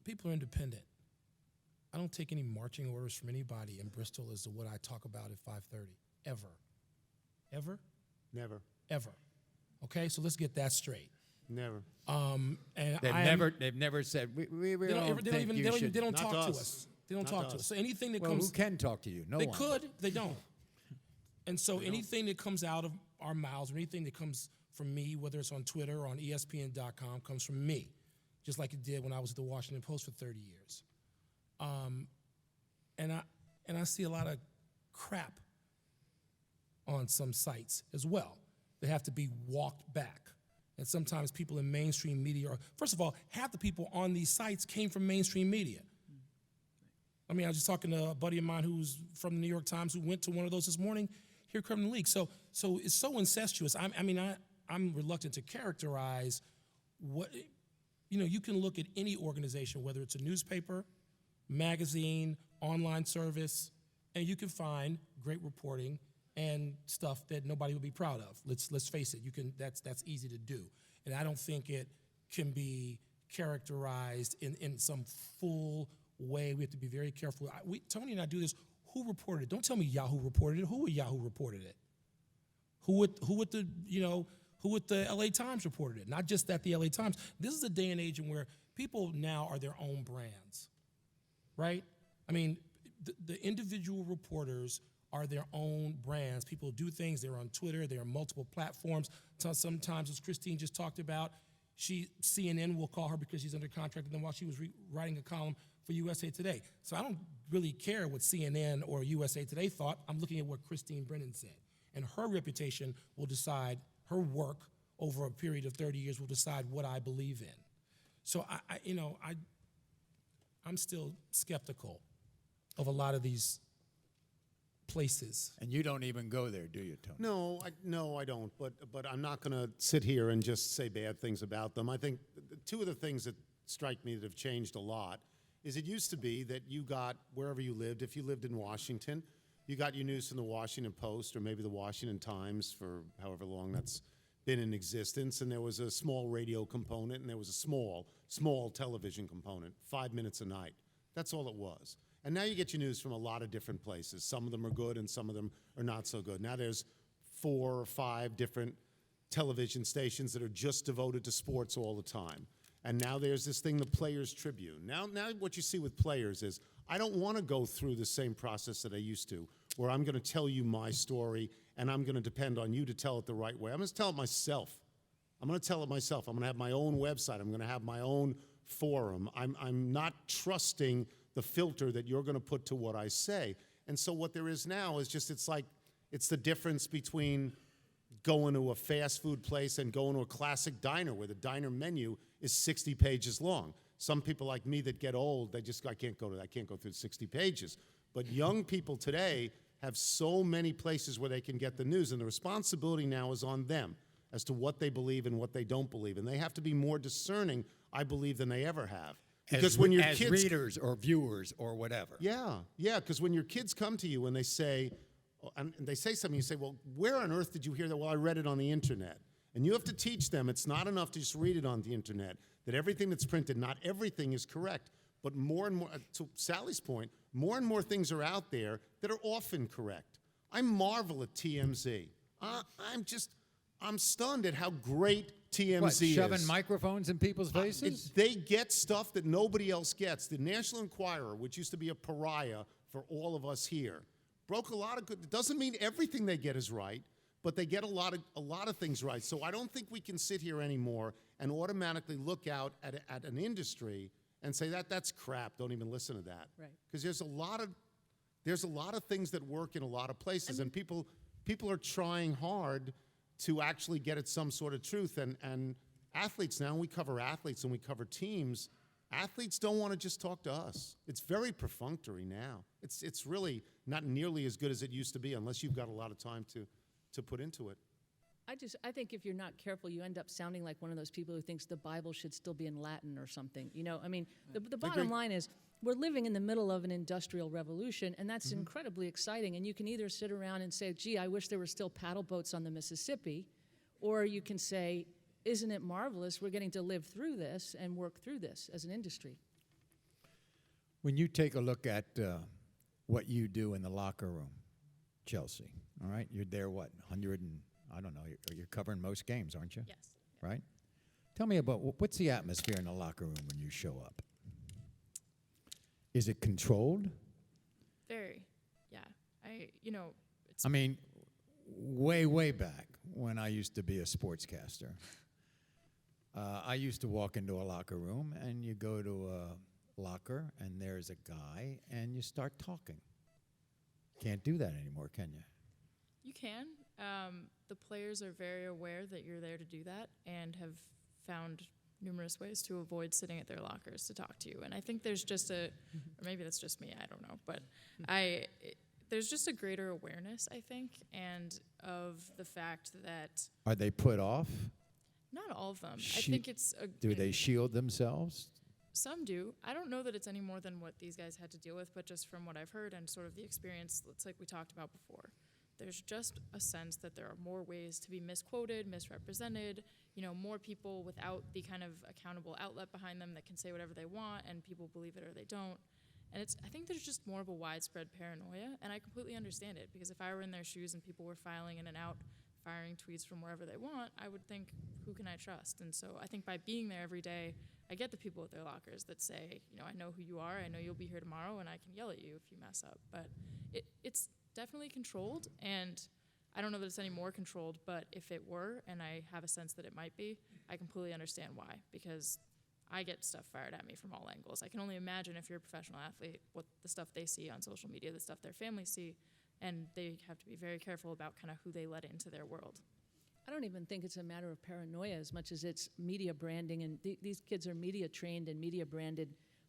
People are independent. I don't take any marching orders from anybody in Bristol as to what I talk about at 5:30, ever. Ever? Never. Ever. Okay, so let's get that straight. Never. And They've never said we don't think you should. They don't talk to us. They don't talk to us. So anything that well, comes. who can talk to you? No they one. They could. They don't. And so anything that comes out of our mouths or anything that comes from me, whether it's on Twitter or on ESPN.com, comes from me, just like it did when I was at the Washington Post for 30 years. And I see a lot of crap on some sites as well. They have to be walked back. And sometimes people in mainstream media first of all, half the people on these sites came from mainstream media. I was just talking to a buddy of mine who's from the New York Times who went to one of those this morning. Here come the league. So it's so incestuous. I'm reluctant to characterize what, you can look at any organization, whether it's a newspaper, magazine, online service, and you can find great reporting and stuff that nobody would be proud of. Let's face it. That's easy to do, and I don't think it can be characterized in some full way. We have to be very careful. Tony and I do this. Who reported it? Don't tell me Yahoo reported it. Who would Yahoo reported it? Who would the LA Times reported it? Not just that the LA Times. This is a day and age in where people now are their own brands, right? The individual reporters are their own brands. People do things. They're on Twitter. They're on multiple platforms. Sometimes, as Christine just talked about, CNN will call her because she's under contract with them while she was writing a column for USA Today. So I don't really care what CNN or USA Today thought. I'm looking at what Christine Brennan said. And her reputation will decide, her work over a period of 30 years will decide what I believe in. So I'm still skeptical of a lot of these places. And you don't even go there, do you, Tony? No, I don't. But I'm not going to sit here and just say bad things about them. I think two of the things that strike me that have changed a lot is it used to be that you got, wherever you lived, if you lived in Washington, you got your news from the Washington Post or maybe the Washington Times for however long that's been in existence, and there was a small radio component, and there was a small television component, 5 minutes a night. That's all it was. And now you get your news from a lot of different places. Some of them are good, and some of them are not so good. Now there's 4 or 5 different television stations that are just devoted to sports all the time. And now there's this thing, the Players Tribune. Now what you see with players is, I don't want to go through the same process that I used to, where I'm going to tell you my story, and I'm going to depend on you to tell it the right way. I'm going to tell it myself. I'm going to tell it myself. I'm going to have my own website. I'm going to have my own forum. I'm not trusting the filter that you're going to put to what I say. And so what there is now is just, it's the difference between going to a fast food place and going to a classic diner where the diner menu is 60 pages long. Some people like me that get old, I can't go through 60 pages. But young people today have so many places where they can get the news, and the responsibility now is on them as to what they believe and what they don't believe. And they have to be more discerning, I believe, than they ever have. Because when your kids, readers or viewers or whatever. Yeah, because when your kids come to you and they say something, you say, well, where on earth did you hear that? Well, I read it on the internet. And you have to teach them it's not enough to just read it on the internet, that everything that's printed, not everything is correct. But more and more, to Sally's point, more and more things are out there that are often correct. I marvel at TMZ. I'm stunned at how great TMZ is. Shoving microphones in people's faces? They get stuff that nobody else gets. The National Enquirer, which used to be a pariah for all of us here, broke a lot of good. It doesn't mean everything they get is right, but they get a lot of things right. So I don't think we can sit here anymore and automatically look out at an industry and say that's crap. Don't even listen to that. Right. Because there's a lot of things that work in a lot of places, and people are trying hard to actually get at some sort of truth. And athletes now, we cover athletes and we cover teams. Athletes don't want to just talk to us. It's very perfunctory now. It's really not nearly as good as it used to be unless you've got a lot of time to put into it. I think if you're not careful, you end up sounding like one of those people who thinks the Bible should still be in Latin or something. You know, I mean, the bottom line is we're living in the middle of an industrial revolution, and that's incredibly exciting. And you can either sit around and say, gee, I wish there were still paddle boats on the Mississippi, or you can say, isn't it marvelous we're getting to live through this and work through this as an industry? When you take a look at what you do in the locker room, Chelsea, all right? You're there, 100 and, I don't know, you're covering most games, aren't you? Yes. Right? Tell me about, what's the atmosphere in the locker room when you show up? Is it controlled? Very, yeah. I mean, way back when I used to be a sportscaster, I used to walk into a locker room, and you go to a locker, and there's a guy, and you start talking. Can't do that anymore, can you? You can. The players are very aware that you're there to do that and have found numerous ways to avoid sitting at their lockers to talk to you. And I think there's just or maybe that's just me, I don't know, but there's just a greater awareness, I think, and of the fact that... Are they put off? Not all of them. I think it's... Do they shield themselves? Some do. I don't know that it's any more than what these guys had to deal with, but just from what I've heard and sort of the experience, it's like we talked about before. There's just a sense that there are more ways to be misquoted, misrepresented, more people without the kind of accountable outlet behind them that can say whatever they want, and people believe it or they don't. And I think there's just more of a widespread paranoia, and I completely understand it, because if I were in their shoes and people were filing in and out, firing tweets from wherever they want, I would think, who can I trust? And so I think by being there every day, I get the people at their lockers that say, I know who you are, I know you'll be here tomorrow, and I can yell at you if you mess up. But it's definitely controlled, and I don't know that it's any more controlled, but if it were, and I have a sense that it might be, I completely understand why, because I get stuff fired at me from all angles. I can only imagine if you're a professional athlete, what the stuff they see on social media, the stuff their families see, and they have to be very careful about kind of who they let into their world. I don't even think it's a matter of paranoia as much as it's media branding, and these kids are media trained and media branded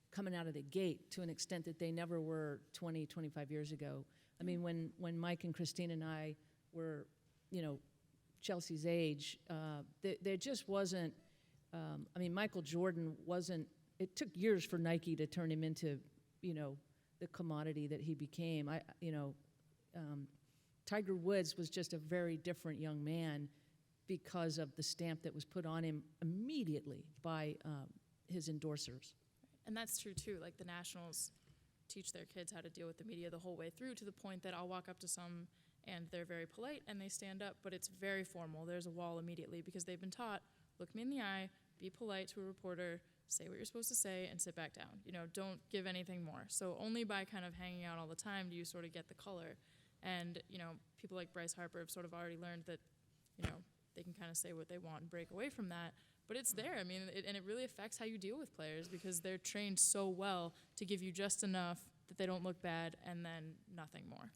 coming out of the gate to an extent that they never were 20, 25 years ago. I mean, when Mike and Christine and I were, Chelsea's age, there just wasn't, Michael Jordan wasn't, it took years for Nike to turn him into, the commodity that he became. Tiger Woods was just a very different young man because of the stamp that was put on him immediately by his endorsers. And that's true too. Like the Nationals teach their kids how to deal with the media the whole way through, to the point that I'll walk up to some and they're very polite and they stand up, but it's very formal. There's a wall immediately because they've been taught, look me in the eye, be polite to a reporter, say what you're supposed to say, and sit back down. You know, don't give anything more. So only by kind of hanging out all the time do you sort of get the color. And, you know, people like Bryce Harper have sort of already learned that, you know, they can kind of say what they want and break away from that. But it's there. I mean, and it really affects how you deal with players because they're trained so well to give you just enough that they don't look bad and then nothing more.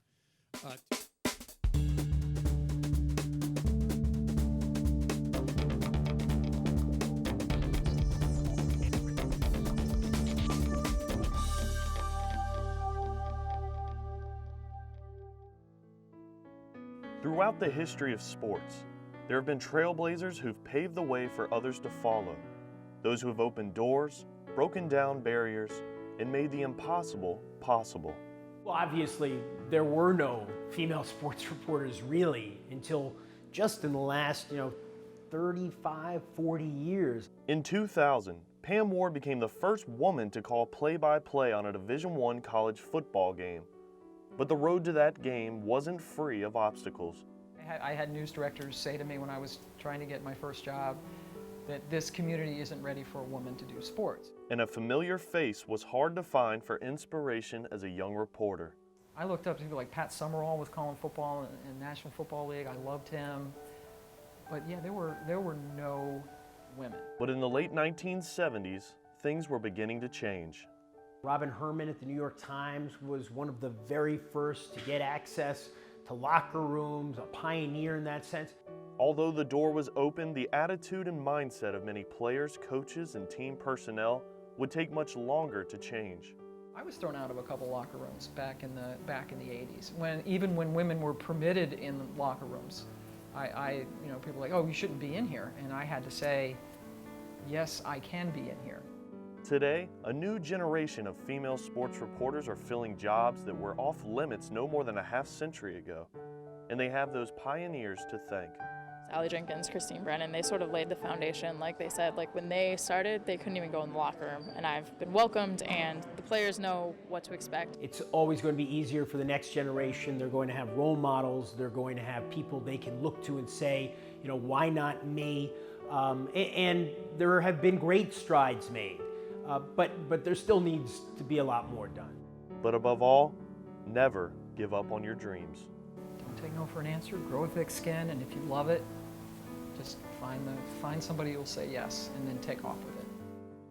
Throughout the history of sports, there have been trailblazers who've paved the way for others to follow. Those who have opened doors, broken down barriers, and made the impossible possible. Well, obviously, there were no female sports reporters really until just in the last, 35, 40 years. In 2000, Pam Ward became the first woman to call play-by-play on a Division I college football game. But the road to that game wasn't free of obstacles. I had news directors say to me when I was trying to get my first job that this community isn't ready for a woman to do sports. And a familiar face was hard to find for inspiration as a young reporter. I looked up to people like Pat Summerall was calling football in the National Football League. I loved him. But yeah, there were no women. But in the late 1970s, things were beginning to change. Robin Herman at the New York Times was one of the very first to get access to locker rooms, a pioneer in that sense. Although the door was open, the attitude and mindset of many players, coaches, and team personnel would take much longer to change. I was thrown out of a couple locker rooms back in the 80s. Even when women were permitted in locker rooms, people were like, oh, you shouldn't be in here. And I had to say, yes, I can be in here. Today, a new generation of female sports reporters are filling jobs that were off limits no more than a half century ago. And they have those pioneers to thank. Sally Jenkins, Brennan, they sort of laid the foundation. Like they said, like when they started, they couldn't even go in the locker room. And I've been welcomed, and the players know what to expect. It's always going to be easier for the next generation. They're going to have role models. They're going to have people they can look to and say, why not me? And there have been great strides made. But there still needs to be a lot more done. But above all, never give up on your dreams. Don't take no for an answer, grow a thick skin, and if you love it, just find somebody who will say yes and then take off with it.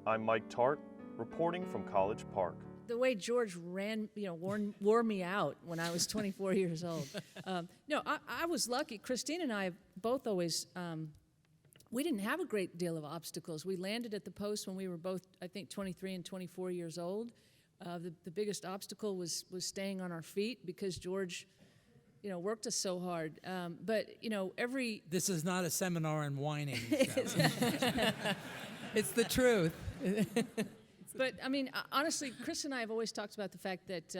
I'm Mike Tart, reporting from College Park. The way George wore me out when I was 24 years old. I was lucky. Christine and I both always, we didn't have a great deal of obstacles. We landed at the Post when we were both, I think, 23 and 24 years old. The biggest obstacle was staying on our feet because George, worked us so hard. This is not a seminar on whining. It's the truth. But honestly, Chris and I have always talked about the fact that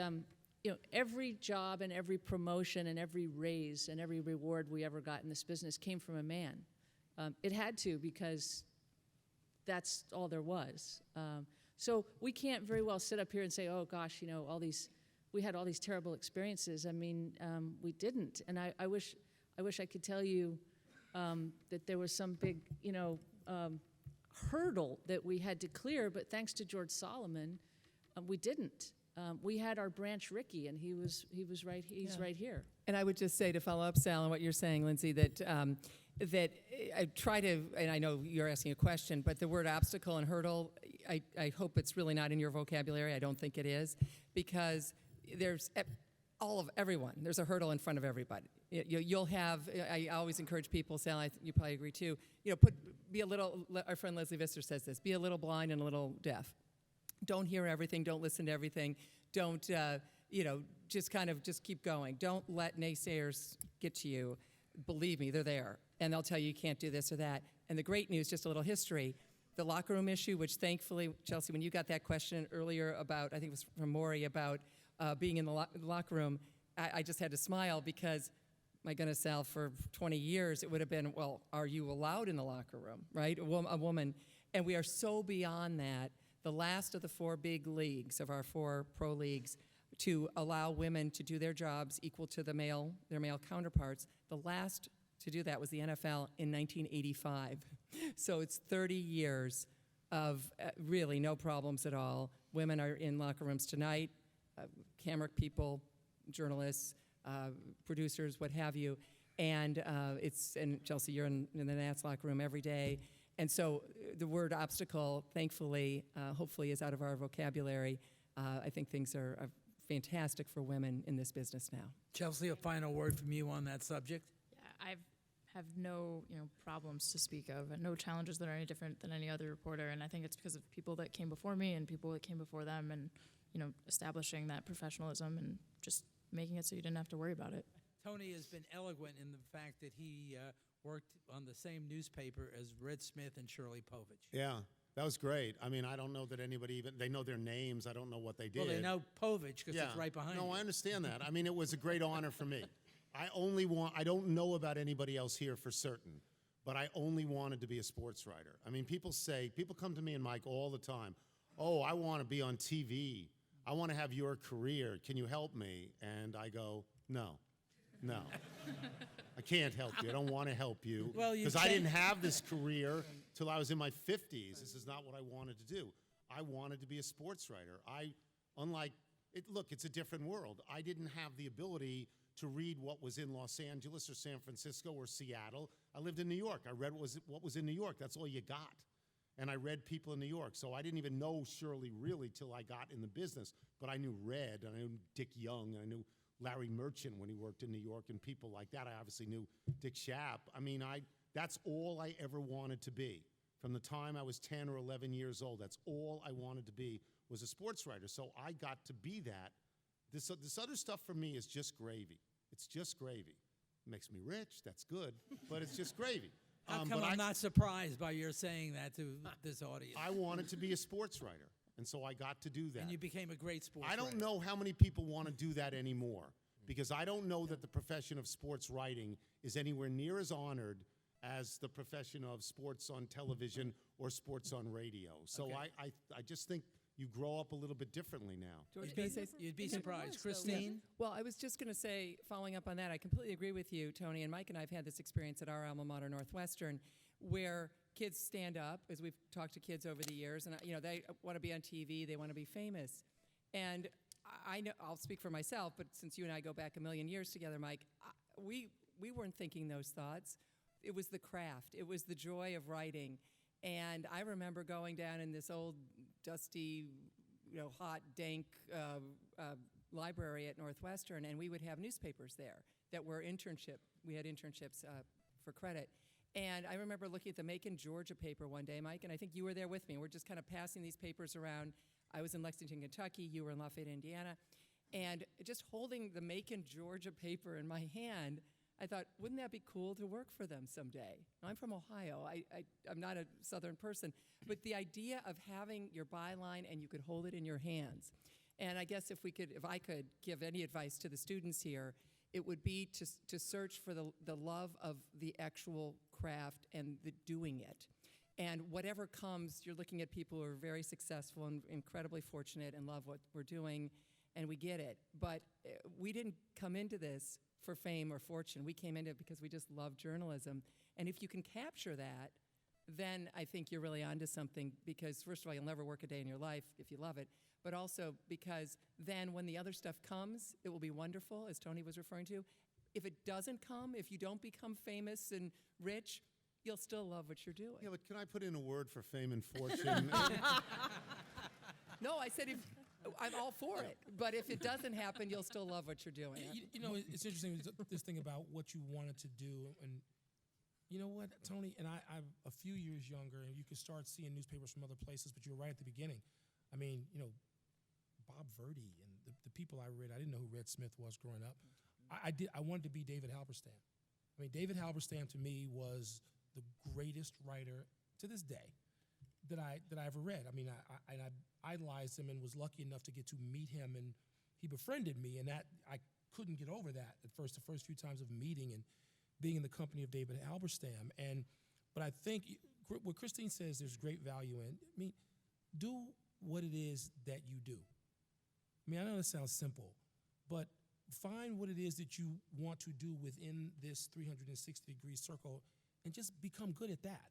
every job and every promotion and every raise and every reward we ever got in this business came from a man. It had to, because that's all there was. So we can't very well sit up here and say, oh gosh, we had all these terrible experiences. We didn't. And I wish I could tell you that there was some big, hurdle that we had to clear, but thanks to George Solomon, we didn't. We had our branch Ricky, and he's right here. And I would just say, to follow up, Sal, on what you're saying, Lindsay, that I try to, and I know you're asking a question, but the word obstacle and hurdle, I hope it's really not in your vocabulary. I don't think it is, because there's everyone. There's a hurdle in front of everybody. You'll have, I always encourage people, Sal, you probably agree too, be a little, our friend Leslie Visser says this, be a little blind and a little deaf. Don't hear everything, don't listen to everything, don't, just keep going. Don't let naysayers get to you. Believe me, they're there, and they'll tell you can't do this or that. And the great news, just a little history, the locker room issue, which thankfully, Chelsea, when you got that question earlier about, I think it was from Maury, about being in the locker room, I just had to smile, because my goodness, Sal, for 20 years, it would have been, well, are you allowed in the locker room, right? A woman. And we are so beyond that. The last of the 4 big leagues, of our 4 pro leagues, to allow women to do their jobs equal to their male counterparts, the last to do that was the NFL in 1985. So it's 30 years of really no problems at all. Women are in locker rooms tonight, camera people, journalists, producers, what have you. And Chelsea, you're in the Nats locker room every day. And so the word obstacle, thankfully, hopefully is out of our vocabulary. I think things are fantastic for women in this business now. Chelsea, a final word from you on that subject? Yeah, I have no problems to speak of, and no challenges that are any different than any other reporter. And I think it's because of people that came before me and people that came before them, and establishing that professionalism and just making it so you didn't have to worry about it. Tony has been eloquent in the fact that he worked on the same newspaper as Red Smith and Shirley Povich. Yeah, that was great. I mean, I don't know that anybody they know their names. I don't know what they did. Well, they know Povich because it's right behind No, you. I understand that. I mean, it was a great honor for me. I don't know about anybody else here for certain, but I only wanted to be a sports writer. I mean, people come to me and Mike all the time, oh, I want to be on TV. I want to have your career. Can you help me? And I go, no. I can't help you. I don't want to help you. Because I didn't have this career till I was in my 50s. This is not what I wanted to do. I wanted to be a sports writer. Look, it's a different world. I didn't have the ability to read what was in Los Angeles or San Francisco or Seattle. I lived in New York. I read what was in New York. That's all you got. And I read people in New York. So I didn't even know Shirley really till I got in the business. But I knew Red, and I knew Dick Young, and I knew Larry Merchant when he worked in New York, and people like that. I obviously knew Dick Schaap. I mean, that's all I ever wanted to be. From the time I was 10 or 11 years old, that's all I wanted to be, was a sports writer. So I got to be that. This other stuff for me is just gravy. It's just gravy. It makes me rich, that's good, but it's just gravy. How come I'm not surprised by your saying that to this audience? I wanted to be a sports writer, and so I got to do that. And you became a great sports I don't writer. know how many people want to do that anymore, because I don't know that the profession of sports writing is anywhere near as honored as the profession of sports on television or sports on radio. So Okay. I just think you grow up a little bit differently now. You'd be surprised. Christine? Well, I was just going to say, following up on that, I completely agree with you, Tony, and Mike and I have had this experience at our alma mater, Northwestern, where kids stand up, as we've talked to kids over the years, and they want to be on TV, they want to be famous. And I know, I'll speak for myself, but since you and I go back a million years together, Mike, we weren't thinking those thoughts. It was the craft. It was the joy of writing. And I remember going down in this old, dusty, hot, dank library at Northwestern, and we would have newspapers there that were we had internships for credit. And I remember looking at the Macon, Georgia paper one day, Mike, and I think you were there with me. We're just kind of passing these papers around. I was in Lexington, Kentucky. You were in Lafayette, Indiana. And just holding the Macon, Georgia paper in my hand, I thought, wouldn't that be cool to work for them someday? Now, I'm from Ohio. I'm not a Southern person. But the idea of having your byline and you could hold it in your hands. And I guess if I could give any advice to the students here, it would be to search for the love of the actual craft and the doing it. And whatever comes, you're looking at people who are very successful and incredibly fortunate and love what we're doing, and we get it. But we didn't come into this for fame or fortune. We came into it because we just love journalism. And if you can capture that, then I think you're really onto something, because first of all, you'll never work a day in your life if you love it, but also because then when the other stuff comes, it will be wonderful, as Tony was referring to. If it doesn't come, if you don't become famous and rich, you'll still love what you're doing. Yeah, but can I put in a word for fame and fortune? No, I said I'm all for it, but if it doesn't happen, you'll still love what you're doing. It's interesting, this thing about what you wanted to do, and you know what, Tony, and I'm a few years younger, and you could start seeing newspapers from other places, but you were right at the beginning. I mean, Bob Verdi and the people I read, I didn't know who Red Smith was growing up. I wanted to be David Halberstam. I mean, David Halberstam to me was the greatest writer to this day that I ever read. I mean, I idolized him and was lucky enough to get to meet him, and he befriended me, and that I couldn't get over that at first, the first few times of meeting and being in the company of David Halberstam. But I think what Christine says there's great value in. I mean, do what it is that you do. I mean, I know it sounds simple, but find what it is that you want to do within this 360-degree circle and just become good at that.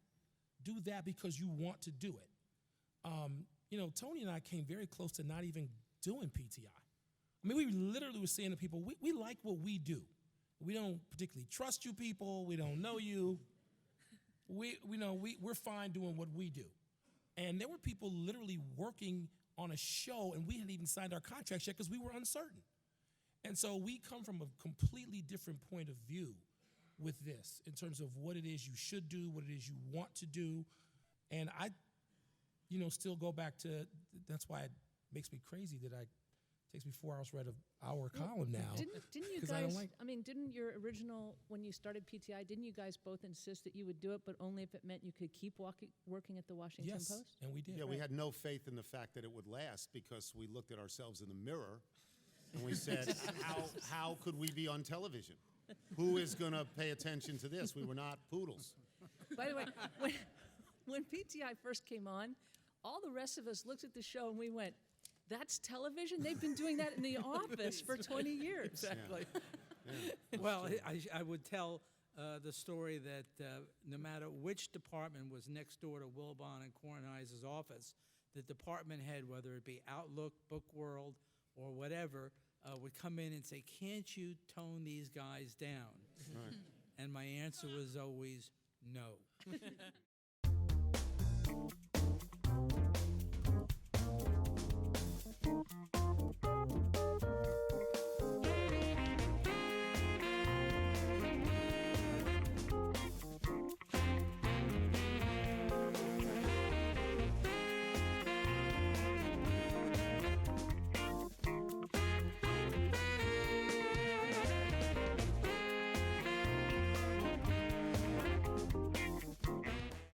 Do that because you want to do it. You know, Tony and I came very close to not even doing PTI. I mean, we literally were saying to people, we like what we do. We don't particularly trust you people. We don't know you. We're fine doing what we do. And there were people literally working on a show, and we hadn't even signed our contracts yet because we were uncertain. And so we come from a completely different point of view with this in terms of what it is you should do, what it is you want to do. And I, still go back to, that's why it makes me crazy that it takes me 4 hours to write an hour column now. Didn't you guys, didn't your original, when you started PTI, didn't you guys both insist that you would do it, but only if it meant you could keep working at the Washington Post? Yes, and we did. Yeah, we had no faith in the fact that it would last because we looked at ourselves in the mirror and we said, how could we be on television? Who is going to pay attention to this? We were not poodles. By the way, when PTI first came on, all the rest of us looked at the show and we went, that's television? They've been doing that in the office for 20 years. Exactly. Yeah. Well, I would tell the story that no matter which department was next door to Wilbon and Kornheiser's office, the department head, whether it be Outlook, Book World, or whatever, would come in and say, can't you tone these guys down? Right. And my answer was always no.